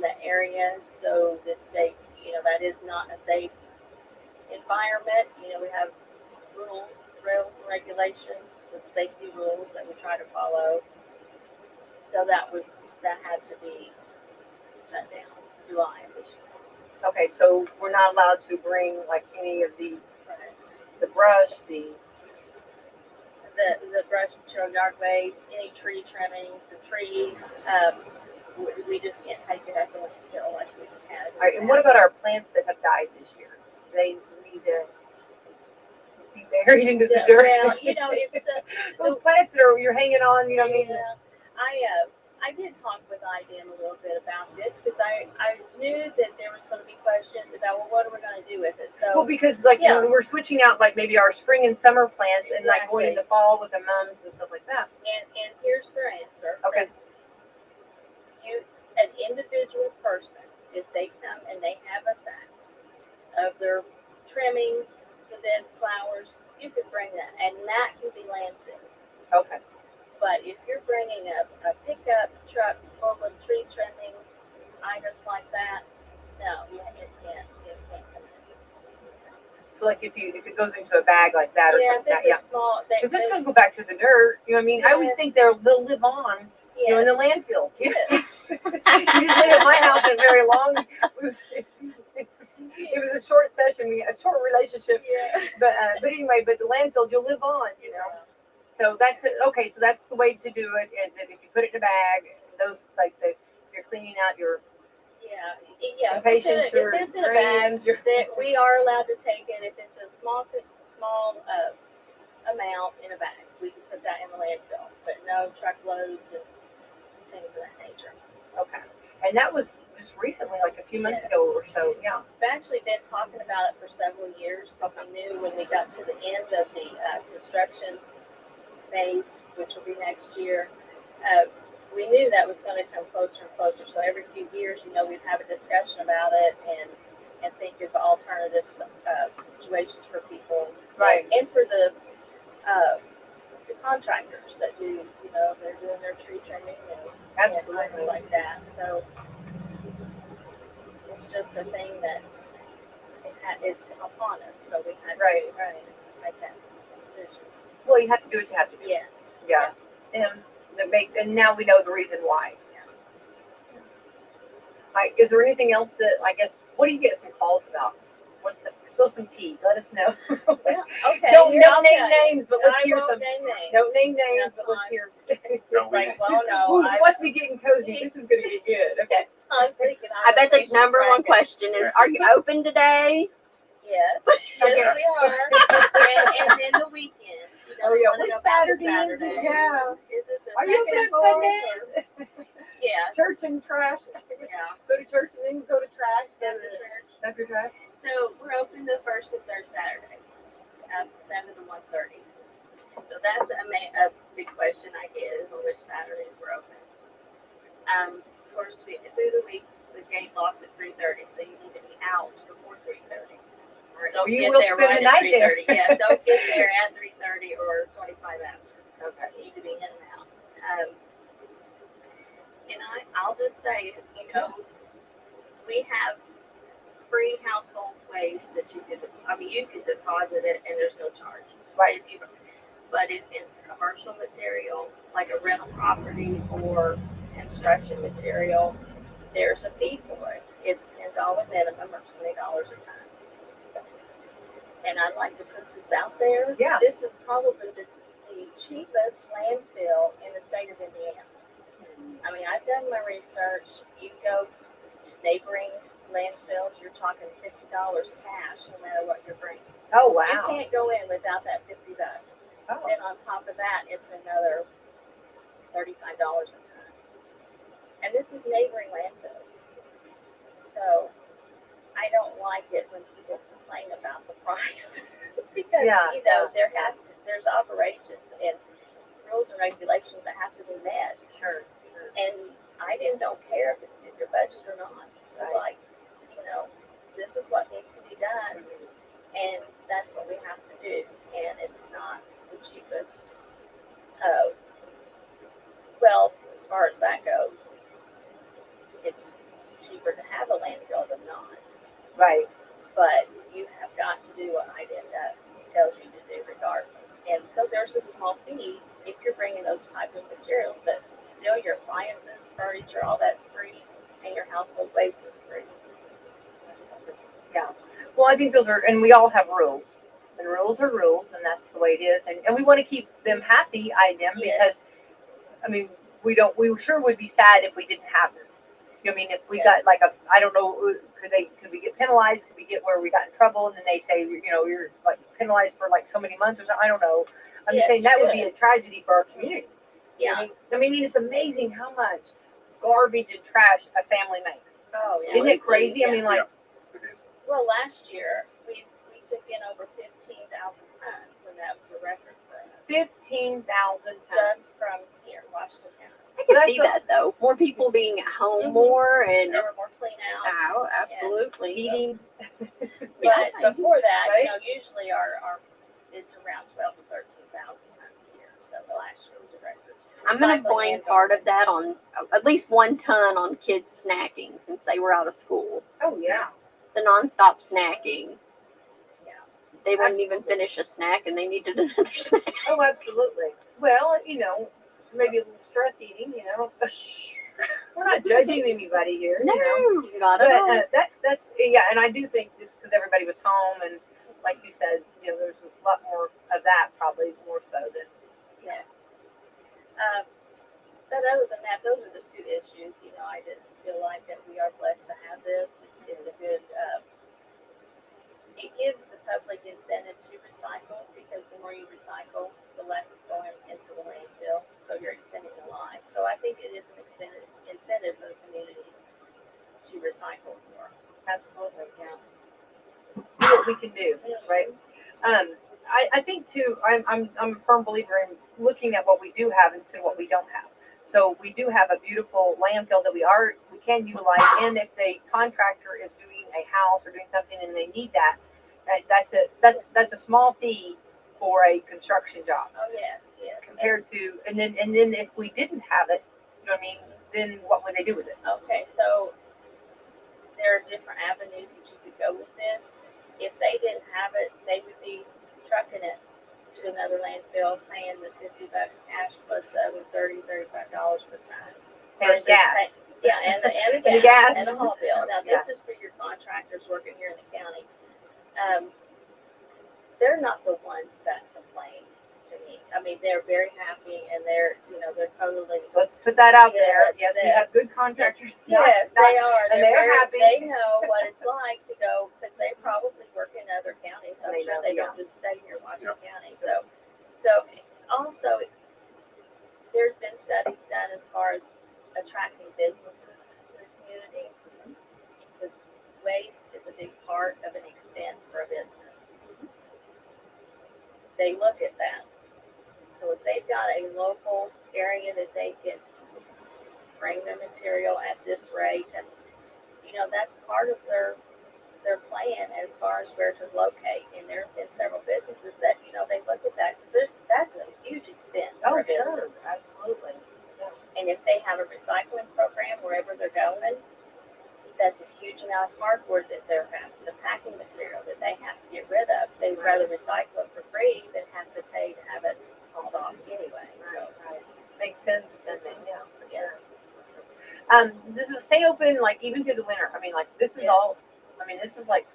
that area. So the state, that is not a safe environment. We have rules and regulations with safety rules that we try to follow. So that had to be shut down July of this year. Okay, so we're not allowed to bring like any of the brush, the brush material, yard waste, any tree trimmings, the tree. We just can't take it up in the landfill like we had. All right, and what about our plants that have died this year? They need to be buried into the dirt. Well, it's those plants that you're hanging on. You know what I mean? Yeah, I did talk with IDM a little bit about this because I knew that there was going to be questions about, well, what are we going to do with it? So, well, because when we're switching out like maybe our spring and summer plants and like going in the fall with the mums and stuff like that. And here's their answer. Okay. An individual person, if they come and they have a sack of their trimmings, the dead flowers, you could bring that, and that can be landfilled. Okay. But if you're bringing a pickup truck full of tree trimmings, items like that, no, it can't come in. So like if it goes into a bag like that or something like that, small, because it's going to go back to the dirt. You know what I mean? Yes. I always think they'll live on. Yes. In the landfill. Yes. You just live at my house in very long. It was a short session, a short relationship. Yeah. But anyway, the landfill you'll live on, So that's it. Okay, so that's the way to do it. Is that if you put it in a bag, those like you're cleaning out your patients, if it's in a bag, we are allowed to take it. If it's a small amount in a bag, we can put that in the landfill. But no truckloads and things of that nature. Okay. And that was just recently, like a few months ago or so. Yeah. We've actually been talking about it for several years because we knew when we got to the end of the construction phase, which will be next year, we knew that was going to come closer and closer. So every few years, we'd have a discussion about it and think of alternative situations for people. Right. And for the contractors that do, they're doing their tree trimming and things like that. So it's just a thing that it's upon us. So we had to make that decision. Well, you have to do what you have to do. Yes. Yeah. And now we know the reason why. Is there anything else that, I guess, what do you get some calls about? Spill some tea. Let us know. Well, okay. Don't here, I'll name tell you. names, but let's I hear won't some. name names. Don't name names, That's but let's fine. hear. No, we, Like, well, no. Ooh, it must be getting cozy. This is going to be good. Okay. Todd's thinking I bet the we should number crack one it. question is, are you open today? Yes, Okay. yes, we are. and then the weekends. You know, Oh, yeah. we wanna Which know about the Saturdays? Saturdays. Yeah. Is it the Are you second open and on fourth, Sundays? or- Yes. Church and trash. Yeah. Go to church and then go to trash. After church. After trash. So we're open the first and third Saturdays, 7 to 1:30. So that's a big question I get is on which Saturdays we're open. Of course, through the week the gate locks at 3:30, so you need to be out before 3:30. Or don't You get will there spend right the at night there. 3:30. Yeah, don't get there at 3:30 or 25 after. Okay. You need to be in and out. And I'll just say, you know, we have free household waste that you could, you could deposit it and there's no charge. Right. But if it's commercial material, like a rental property or construction material, there's a fee for it. It's $10 minimum or $20 a ton. And I'd like to put this out there. Yeah. This is probably the cheapest landfill in the state of Indiana. I've done my research. You go to neighboring landfills, you're talking $50 cash no matter what you're bringing. Oh, You wow. can't go in without that $50. Oh. Then on top of that, it's another $35 a ton. And this is neighboring landfills. So I don't like it when people complain about the price. Because, Yeah, there's operations and rules and regulations that have to be met. Sure. And I don't care if it's in your budget or not. Right. Like, this is what needs to be done, and that's what we have to do. And it's not the cheapest. Well, as far as that goes, it's cheaper to have a landfill than not. Right. But you have got to do what IDEMDA tells you to do regardless. And so there's a small fee if you're bringing those type of materials, but still your appliances, furniture, all that's free, and your household waste is free. Yeah. Well, I think those are, and we all have rules. And rules are rules, and that's the way it is. And we want to keep them happy, IDEM, because, we sure would be sad if we didn't have this. If we got like I don't know, could we get penalized? Could we get where we got in trouble and then they say, you're like penalized for like so many months or something? I don't know. I'm just saying that would be a tragedy for our community. Yeah. It's amazing how much garbage and trash a family makes. Oh, yeah. Isn't it crazy? Yeah. it is. Well, last year we took in over 15,000 tons, and that was a record for us. 15,000 tons. Just from here, Washington County. I can see that though. More people being at home more and There were more clean outs. oh, absolutely. Eating. But before that, Right? usually our it's around 12 to 13,000 tons a year. So the last year was a record. I'm going to Recycling blame and part of that on at least 1 ton on kids snacking since they were out of school. Oh, yeah. The nonstop snacking. Yeah. They wouldn't even finish a snack and they needed another snack. Oh, absolutely. Well, maybe a little stress eating, We're not judging anybody here. No, not at all. But that's yeah, and I do think just because everybody was home and like you said, there's a lot more of that, probably more so than But other than that, those are the two issues. I just feel like that we are blessed to have this. It's a good. It gives the public incentive to recycle because the more you recycle, the less is going into the landfill. So you're extending the life. So I think it is an incentive for the community to recycle more. absolutely, yeah. Do what we can do, right? I think too. I'm a firm believer in looking at what we do have instead of what we don't have. So we do have a beautiful landfill that we can utilize, and if the contractor is doing a house or doing something and they need that's a small fee for a construction job Oh yes. compared to and then if we didn't have it, then what would they do with it? Okay, so there are different avenues that you could go with this. If they didn't have it, they would be trucking it to another landfill, paying the $50 cash plus $35 per ton. And gas. Yeah, and the And the gas. and the haul bill. Now this is for your contractors working here in the county. They're not the ones that complain to me. I mean, they're very happy and they're totally. Let's put that out there. Yes, Yes, we have good contractors. Yes, they are. and they're happy. They know what it's like to go because they probably work in other counties. I'm sure they don't just stay here in Washington County. So also, there's been studies done as far as attracting businesses to the community because waste is a big part of an expense for a business. They look at that. So if they've got a local area that they can bring their material at this rate, and that's part of their plan as far as where to locate. And there have been several businesses that they look at that because that's a huge expense for a business. Absolutely. And if they have a recycling program wherever they're going, that's a huge amount of cardboard that they're having, the packing material that they have to get rid of. They'd rather recycle it for free than have to pay to have it hauled off anyway. So, Makes sense, doesn't it? Yeah, for yes. sure. Does it stay open like even through the winter? I mean, like this is Yes. all. I mean, this is like.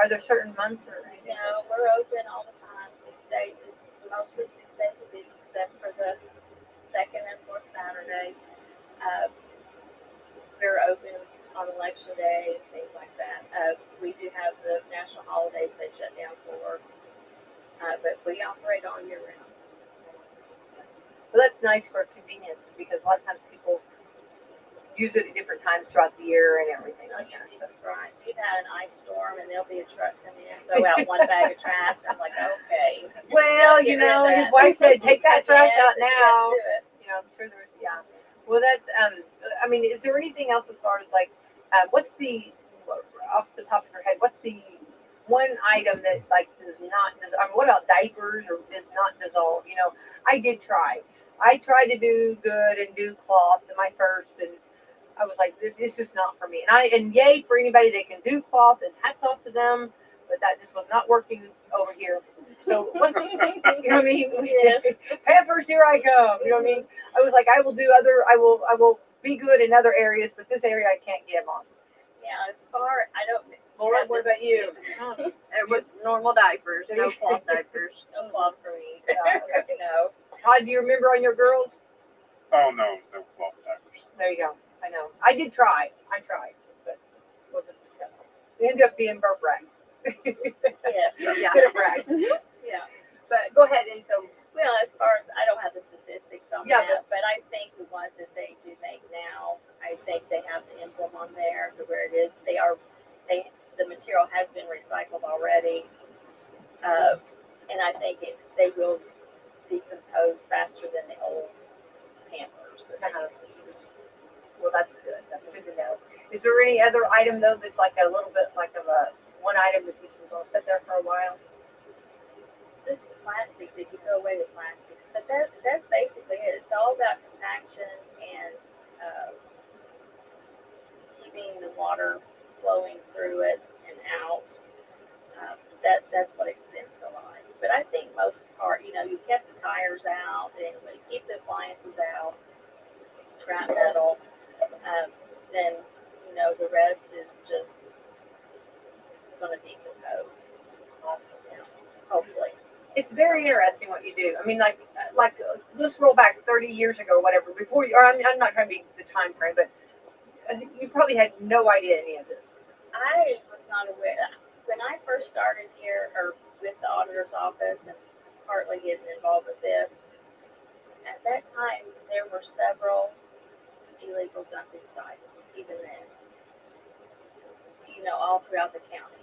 Are there certain months or anything? No, we're open all the time, 6 days, mostly 6 days a week, except for the second and fourth Saturday. We're open on election day, things like that. We do have the national holidays they shut down for, but we operate all year round. Well, that's nice for convenience because a lot of times people use it at different times throughout the year and everything. Oh, you'd be surprised. We've had an ice storm and there'll be a truck come in, throw out one bag of trash. I'm like, okay. Well, Get rid of his that. wife said, take that trash Yes, out yes, now. do it. I'm sure there's, Well, that's, I mean, is there anything else as far as like, what's the, off the top of your head, what's the one item that like does not, what about diapers or does not dissolve? I did try. I tried to do good and do cloth in my first, and I was like, this is just not for me. And yay for anybody that can do cloth, and hats off to them, but that just was not working over here. So what's, you know what I mean? Yes. Pampers, here I come. You know what I mean? I was like, I will be good in other areas, but this area I can't get on. Yeah, as far, I don't. Laura, what about you? It was normal diapers, no cloth diapers. No cloth for me. Okay. No. Todd, do you remember on your girls? Oh, no cloth diapers. There you go. I know. I did try. I tried, but it wasn't successful. It ended up being burp rag. Yes. Yeah. Bit of rag. Yeah. But go ahead. And so, Well, as far as I don't have the statistics on Yeah, that, but I think the ones that they do make now, I think they have the emblem on there to where it is. The material has been recycled already, and I think they will decompose faster than the old Pampers that they used to use. well, that's good. That's good to know. Is there any other item though that's like a little bit like of a one item that just is going to sit there for a while? Just the plastics, if you go away with plastics, but that's basically it. It's all about compaction and keeping the water flowing through it and out. That's what extends the life. But I think most part, you kept the tires out and you keep the appliances out, scrap metal, then the rest is just going to decompose. Hopefully. It's very interesting what you do. I mean, like let's roll back 30 years ago, whatever. Before you, or I'm not trying to be the time frame, but you probably had no idea any of this. I was not aware. When I first started here, or with the auditor's office, and partly getting involved with this, at that time there were several illegal dumping sites, even then. All throughout the county.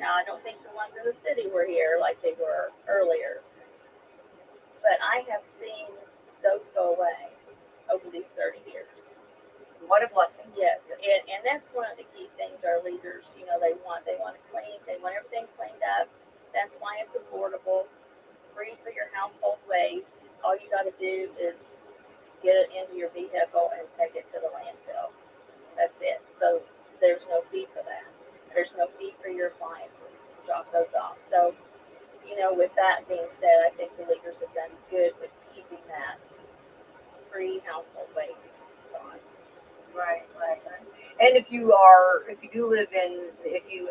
Now, I don't think the ones in the city were here like they were earlier, but I have seen those go away over these 30 years. What a blessing. Yes, and that's one of the key things our leaders, they want it clean, they want everything cleaned up. That's why it's affordable, free for your household waste. All you got to do is get it into your vehicle and take it to the landfill. That's it. So there's no fee for that. There's no fee for your appliances to drop those off. So, with that being said, I think the leaders have done good with keeping that free household waste on. And if you do live if you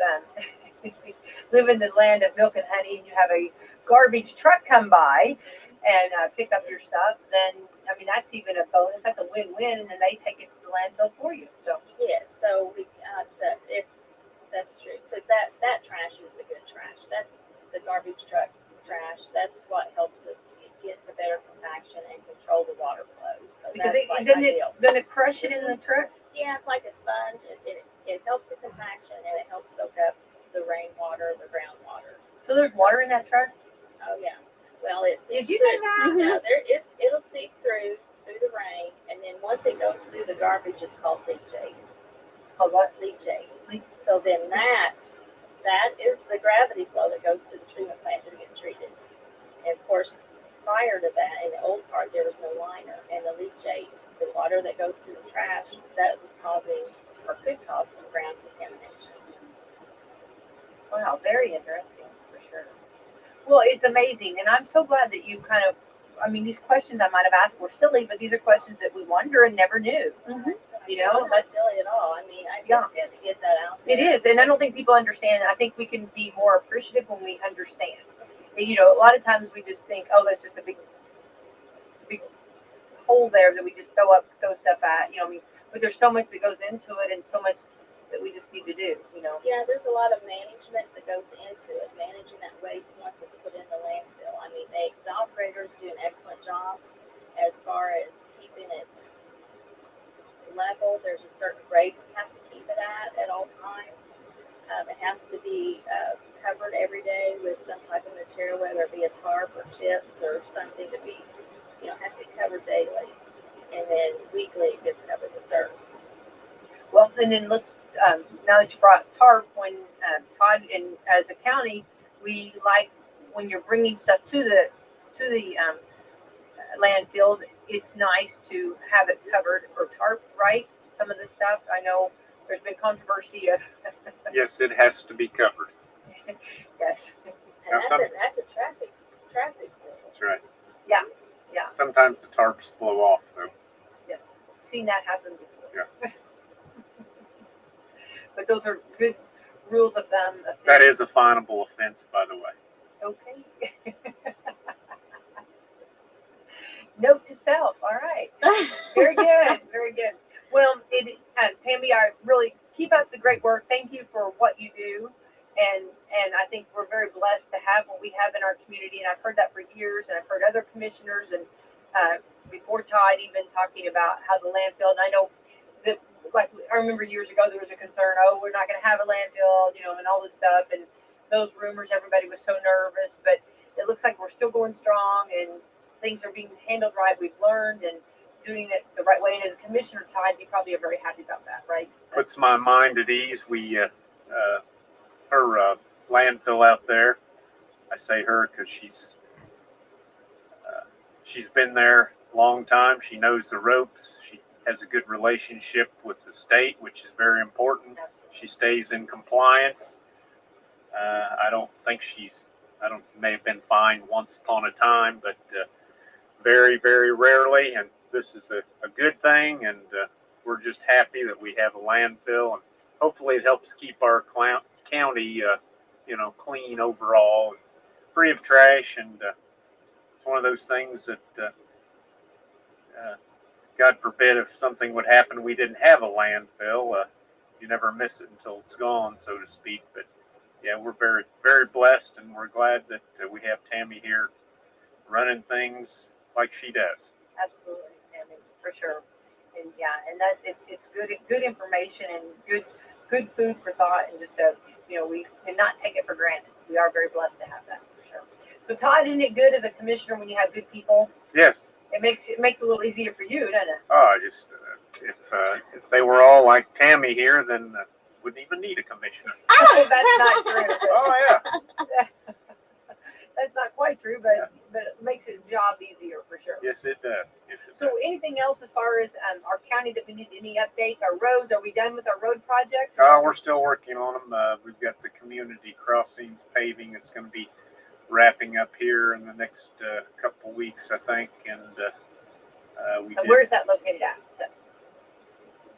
live in the land of milk and honey, and you have a garbage truck come by and pick up your stuff, then I mean that's even a bonus. That's a win-win, and then they take it to the landfill for you. So Yes, so we got, if that's true, because that trash is the good trash. That's the garbage truck trash. That's what helps us get the better compaction and control the water flow. So because that's like doesn't ideal. it crush it in the truck? Yeah, it's like a sponge. It helps the compaction and it helps soak up the rainwater, the groundwater. So there's water in that truck. Oh yeah. Well, it Did seeps you through. know that? No, it'll seep through the rain, and then once it goes through the garbage, it's called leachate. It's called what? Leachate. So then that is the gravity flow that goes to the treatment plant to get treated. And of course, prior to that, in the old part, there was no liner, and the leachate, the water that goes to the trash, that was causing or could cause some ground contamination. Wow, very interesting for sure. Well, it's amazing, and I'm so glad that you kind of. I mean, these questions I might have asked were silly, but these are questions that we wonder and never knew. Mm-hmm. You know, not that's silly at all. I mean, it's good to get that out there. It is, and I don't think people understand. I think we can be more appreciative when we understand. You know, a lot of times we just think, oh, that's just a big hole there that we just throw stuff at. You know, I mean, but there's so much that goes into it, and so much that we just need to do. You know. Yeah, there's a lot of management that goes into it, managing that waste once it's put in the landfill. I mean, the operators do an excellent job as far as keeping it level. There's a certain grade we have to keep it at all times. It has to be covered every day with some type of material, whether it be a tarp or chips or something to be, has to be covered daily. And then weekly it gets covered with dirt. Well, and then let's, now that you brought tarp, when Todd and as a county, we like when you're bringing stuff to the landfill, it's nice to have it covered or tarp, right? Some of the stuff, I know there's been controversy of. Yes, it has to be covered. Yes. And Now that's a traffic rule. That's right. Yeah. Sometimes the tarps blow off, though. Yes. Seen that happen before. Yeah. But those are good rules of thumb. That is a finable offense, by the way. Okay. Note to self. All right. Very good. Very good. Well, Tammy, I really keep up the great work. Thank you for what you do. And I think we're very blessed to have what we have in our community. And I've heard that for years, and I've heard other commissioners and before Todd even talking about how the landfill. And I know that, like, I remember years ago there was a concern. Oh, we're not going to have a landfill, and all this stuff. And those rumors, everybody was so nervous. But it looks like we're still going strong, and things are being handled right. We've learned and doing it the right way. And as a commissioner, Todd, you probably are very happy about that, right? Puts my mind at ease. We her landfill out there. I say her because she's been there a long time. She knows the ropes. She has a good relationship with the state, which is very important. She stays in compliance. I don't think may have been fined once upon a time, but very, very rarely. And this is a good thing. And we're just happy that we have a landfill, and hopefully it helps keep our county, clean overall and free of trash. And it's one of those things that, God forbid, if something would happen, we didn't have a landfill. You never miss it until it's gone, so to speak. But yeah, we're very, very blessed, and we're glad that we have Tammy here running things like she does. Absolutely, Tammy, for sure. And yeah, and that it's good information and good food for thought, and just we cannot take it for granted. We are very blessed to have that, for sure. So Todd, isn't it good as a commissioner when you have good people? Yes. It makes it a little easier for you, doesn't it? Oh, just if they were all like Tammy here, then wouldn't even need a commissioner. Oh, that's not true. Oh yeah. That's not quite true, but it makes the job easier for sure. Yes, it does. So anything else as far as our county that we need any updates? Our roads, are we done with our road projects? We're still working on them. We've got the community crossings paving. It's going to be wrapping up here in the next couple weeks, I think. And where is that located at?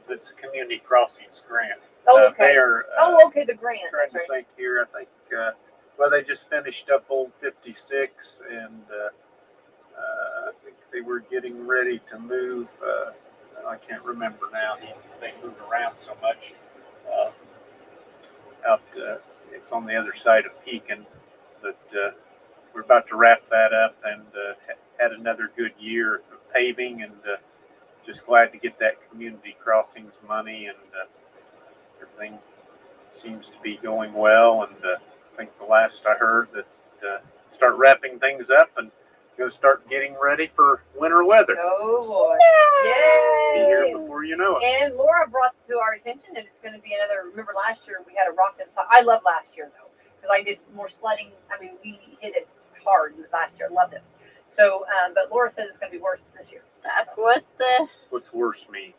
It's a community crossings grant. Oh, okay. They're Oh, okay, the grant. trying That's to right. think here. I think well, they just finished up Old 56, and I think they were getting ready to move. I can't remember now. They moved around so much. Uh, out, it's on the other side of Pekin, but we're about to wrap that up, and had another good year of paving, and just glad to get that community crossings money, and everything seems to be going well. And I think the last I heard that start wrapping things up and going to start getting ready for winter weather. Oh boy! Be Yay! here before you know it. And Laura brought to our attention that it's going to be another. Remember last year we had a rock and slide. I love last year though because I did more sledding. I mean, we hit it hard last year. Loved it. So, but Laura says it's going to be worse this year. That's what What's worse mean?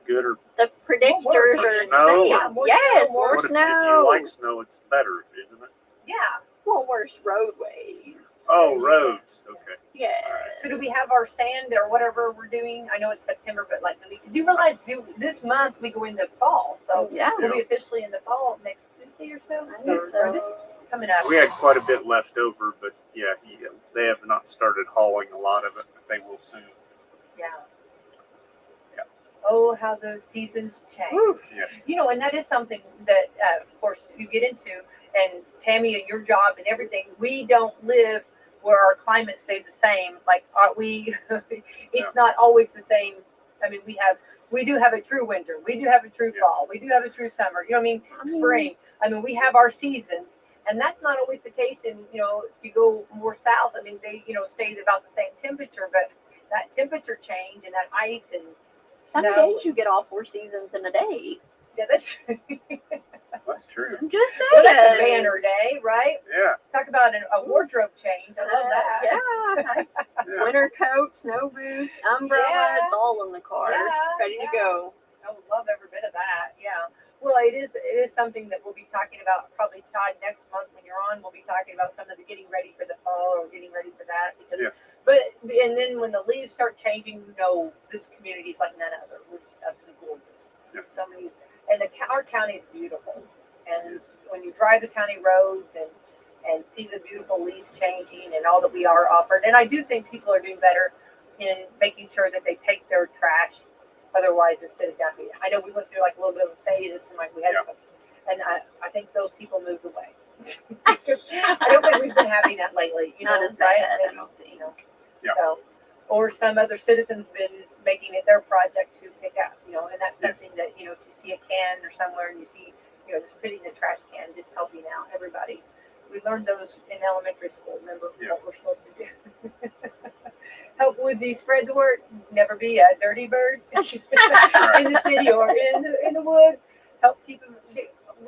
Good or the predictors More are snow? saying. Yeah, more Yes, snow, more more what if you snow. like snow? It's better, isn't it? Yeah. Well, worse roadways. Oh, roads. Okay. Yes. So do we have our sand or whatever we're doing? I know it's September, but like, do you realize this month we go into fall? So Yeah. we'll be officially in the fall next Tuesday or so. I think Or this so. coming up. We had quite a bit left over, but yeah, they have not started hauling a lot of it, but they will soon. Yeah. Yeah. Oh, how those seasons change. Woo. Yes. You know, and that is something that, of course, you get into. And Tammy, and your job and everything, we don't live where our climate stays the same. Like, we? It's not always the same. I mean, we do have a true winter. We do have a true fall. We do have a true summer. You know what I mean? Spring. I mean, we have our seasons, and that's not always the case. And if you go more south, I mean, they stay about the same temperature, but that temperature change and that ice and Some snow. days you get all 4 seasons in a day. Yeah, that's That's true. I'm just saying. well, that's a banner day, right? Yeah. Talk about a wardrobe change. I love that. Yeah. Yeah. Winter coat, snow boots, umbrella. Yeah. It's all in the car, Yeah, ready to yeah. go. I would love every bit of that. Yeah. Well, it is something that we'll be talking about probably, Todd, next month when you're on. We'll be talking about some of the getting ready for the fall or getting ready for that. Because, Yes. and then when the leaves start changing, this community is like none other. We're just absolutely gorgeous. Yes. So many, and our county is beautiful. And Yes. when you drive the county roads and see the beautiful leaves changing and all that we are offered, and I do think people are doing better in making sure that they take their trash otherwise instead of dumping it. I know we went through like a little bit of a phase, and like we had Yeah. some, and I think those people moved away. I don't think we've been having that lately. Not as right? bad, I And, don't think. Yeah. So, or some other citizens been making it their project to pick up, and that's Yes. something that, if you see a can or somewhere and you see, just putting the trash can, just helping out everybody. We learned those in elementary school. Remember Yes. what we're supposed to do? Help Woodsy spread the word. Never be a dirty bird right. in the city or in the woods. Help keep them.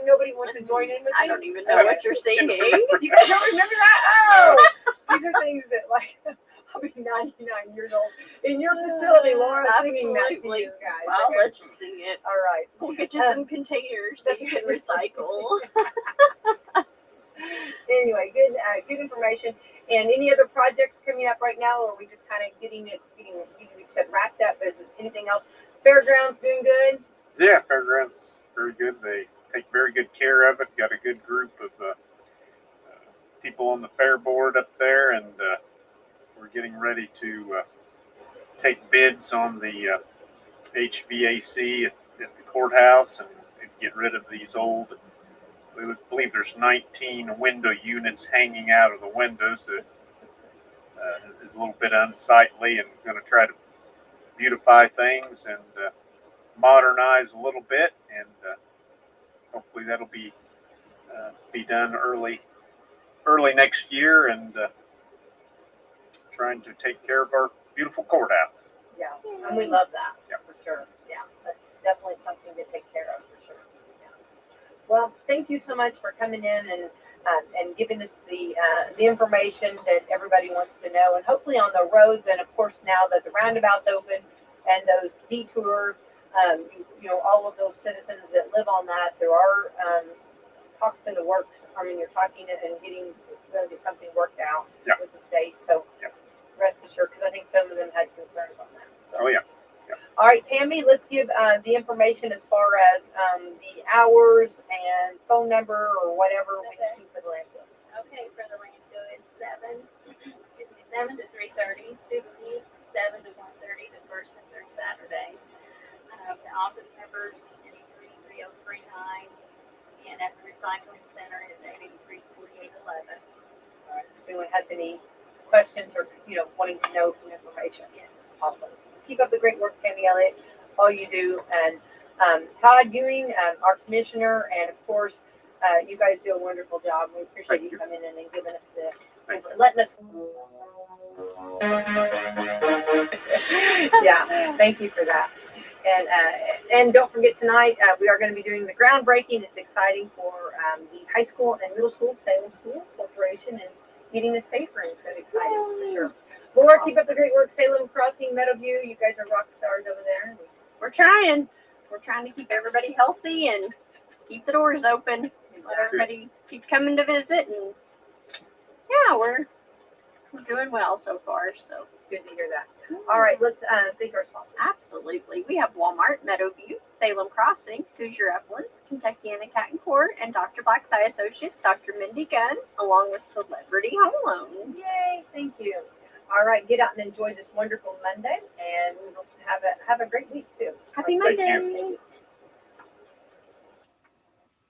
Nobody wants to join in with I you. don't even know what you're singing. You guys don't remember that? Oh, these are things that I'll be 99 years old in your facility, Laura, singing that to Absolutely. you guys. I'll okay? let you sing it. All right. We'll get you some containers so you can recycle. Anyway, good information. And any other projects coming up right now, or are we just kind of getting it wrapped up? Is anything else? Fairgrounds doing good? Yeah, fairgrounds very good. They take very good care of it. Got a good group of people on the fair board up there, and we're getting ready to take bids on the HVAC at the courthouse and get rid of these old. We would believe there's 19 window units hanging out of the windows that is a little bit unsightly, and going to try to beautify things and modernize a little bit, and hopefully that'll be done early next year, and trying to take care of our beautiful courthouse. Yeah, and we love that. Yeah. For sure. Yeah, that's definitely something to take care of for sure. Yeah. Well, thank you so much for coming in and giving us the information that everybody wants to know, and hopefully on the roads, and of course now that the roundabout's open and those detour, all of those citizens that live on that, there are talks in the works. I mean, you're talking and getting going to get something worked out with the state. So rest assured, because I think some of them had concerns on that. So. Oh yeah. All right, Tammy, let's give the information as far as the hours and phone number or whatever we need to for the landfill. Okay, for the landfill, it's 7 to 3:30 through the week, 7 to 1:30 the first and third Saturdays. The office numbers, 833-3039, and at the recycling center, it's 883-4811. All right. If anyone has any questions or wanting to know some information, Yes. awesome. Keep up the great work, Tammy Elliott. All you do, and Todd Ewing, our commissioner, and of course, you guys do a wonderful job. We appreciate Thank you you. coming in and giving us Thank letting us. Yeah, thank you for that. And don't forget tonight we are going to be doing the groundbreaking. It's exciting for the high school and middle school, Salem School Corporation, and getting a safe room. It's going to be exciting for sure. Laura, keep up the great work. Salem Crossing, Meadowview, you guys are rock stars over there. We're trying. We're trying to keep everybody healthy and keep the doors open. Let everybody keep coming to visit, and yeah, we're doing well so far. So Good to hear that. All right, let's thank our sponsors. absolutely, we have Walmart, Meadowview, Salem Crossing, Hoosier Uplands, Kentuckiana Cat and Court, and Dr. Black's Eye Associates, Dr. Mindy Gunn, along with Celebrity Home Loans. Yay, thank you. All right, get out and enjoy this wonderful Monday, and we will have a great week too. Happy Thank you. Monday.